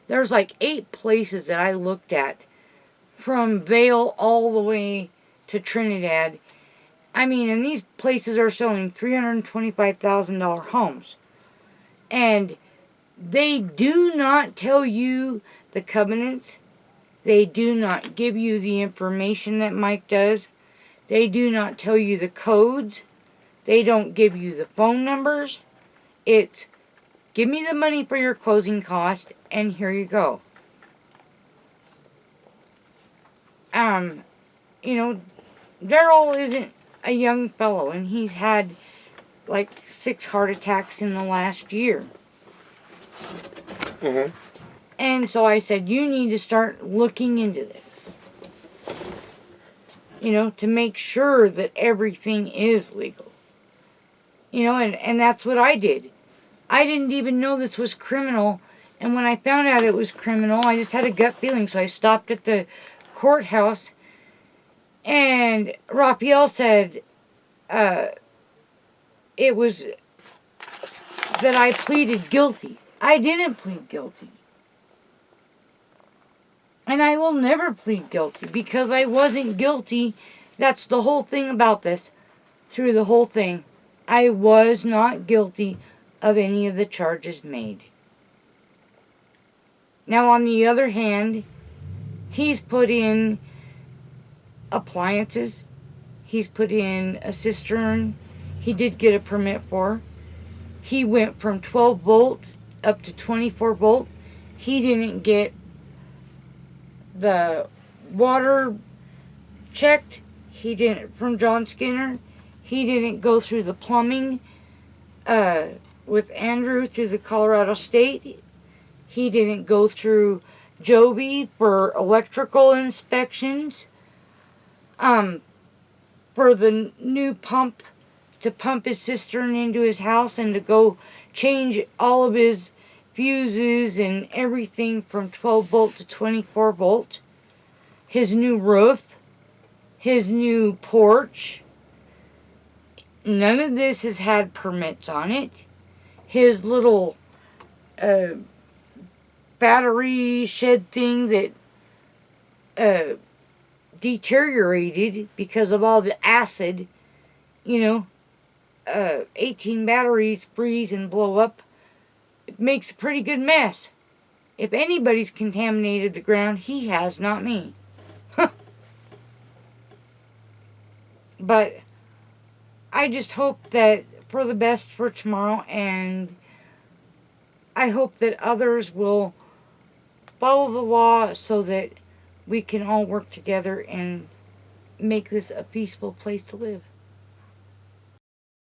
There's like 8 places that I looked at from Vail all the way to Trinidad. I mean, and these places are selling $325,000 homes. And they do not tell you the covenants. They do not give you the information that Mike does. They do not tell you the codes. They don't give you the phone numbers. It's, give me the money for your closing cost, and here you go. You know, Daryl isn't a young fellow, and he's had like 6 heart attacks in the last year. Mm-hmm. And so I said, you need to start looking into this. You know, to make sure that everything is legal. You know, and that's what I did. I didn't even know this was criminal. And when I found out it was criminal, I just had a gut feeling. So I stopped at the courthouse. And Raphael said it was that I pleaded guilty. I didn't plead guilty. And I will never plead guilty because I wasn't guilty. That's the whole thing about this. Through the whole thing, I was not guilty of any of the charges made. Now, on the other hand, he's put in appliances. He's put in a cistern. He did get a permit for. He went from 12 volts up to 24 volt. He didn't get the water checked. He didn't, from John Skinner. He didn't go through the plumbing with Andrew through the Colorado State. He didn't go through Joby for electrical inspections. For the new pump to pump his cistern into his house and to go change all of his fuses and everything from 12 volt to 24 volt. His new roof. His new porch. None of this has had permits on it. His little battery shed thing that deteriorated because of all the acid, 18 batteries freeze and blow up. It makes a pretty good mess. If anybody's contaminated the ground, he has, not me. But I just hope that for the best for tomorrow, and I hope that others will follow the law so that we can all work together and make this a peaceful place to live.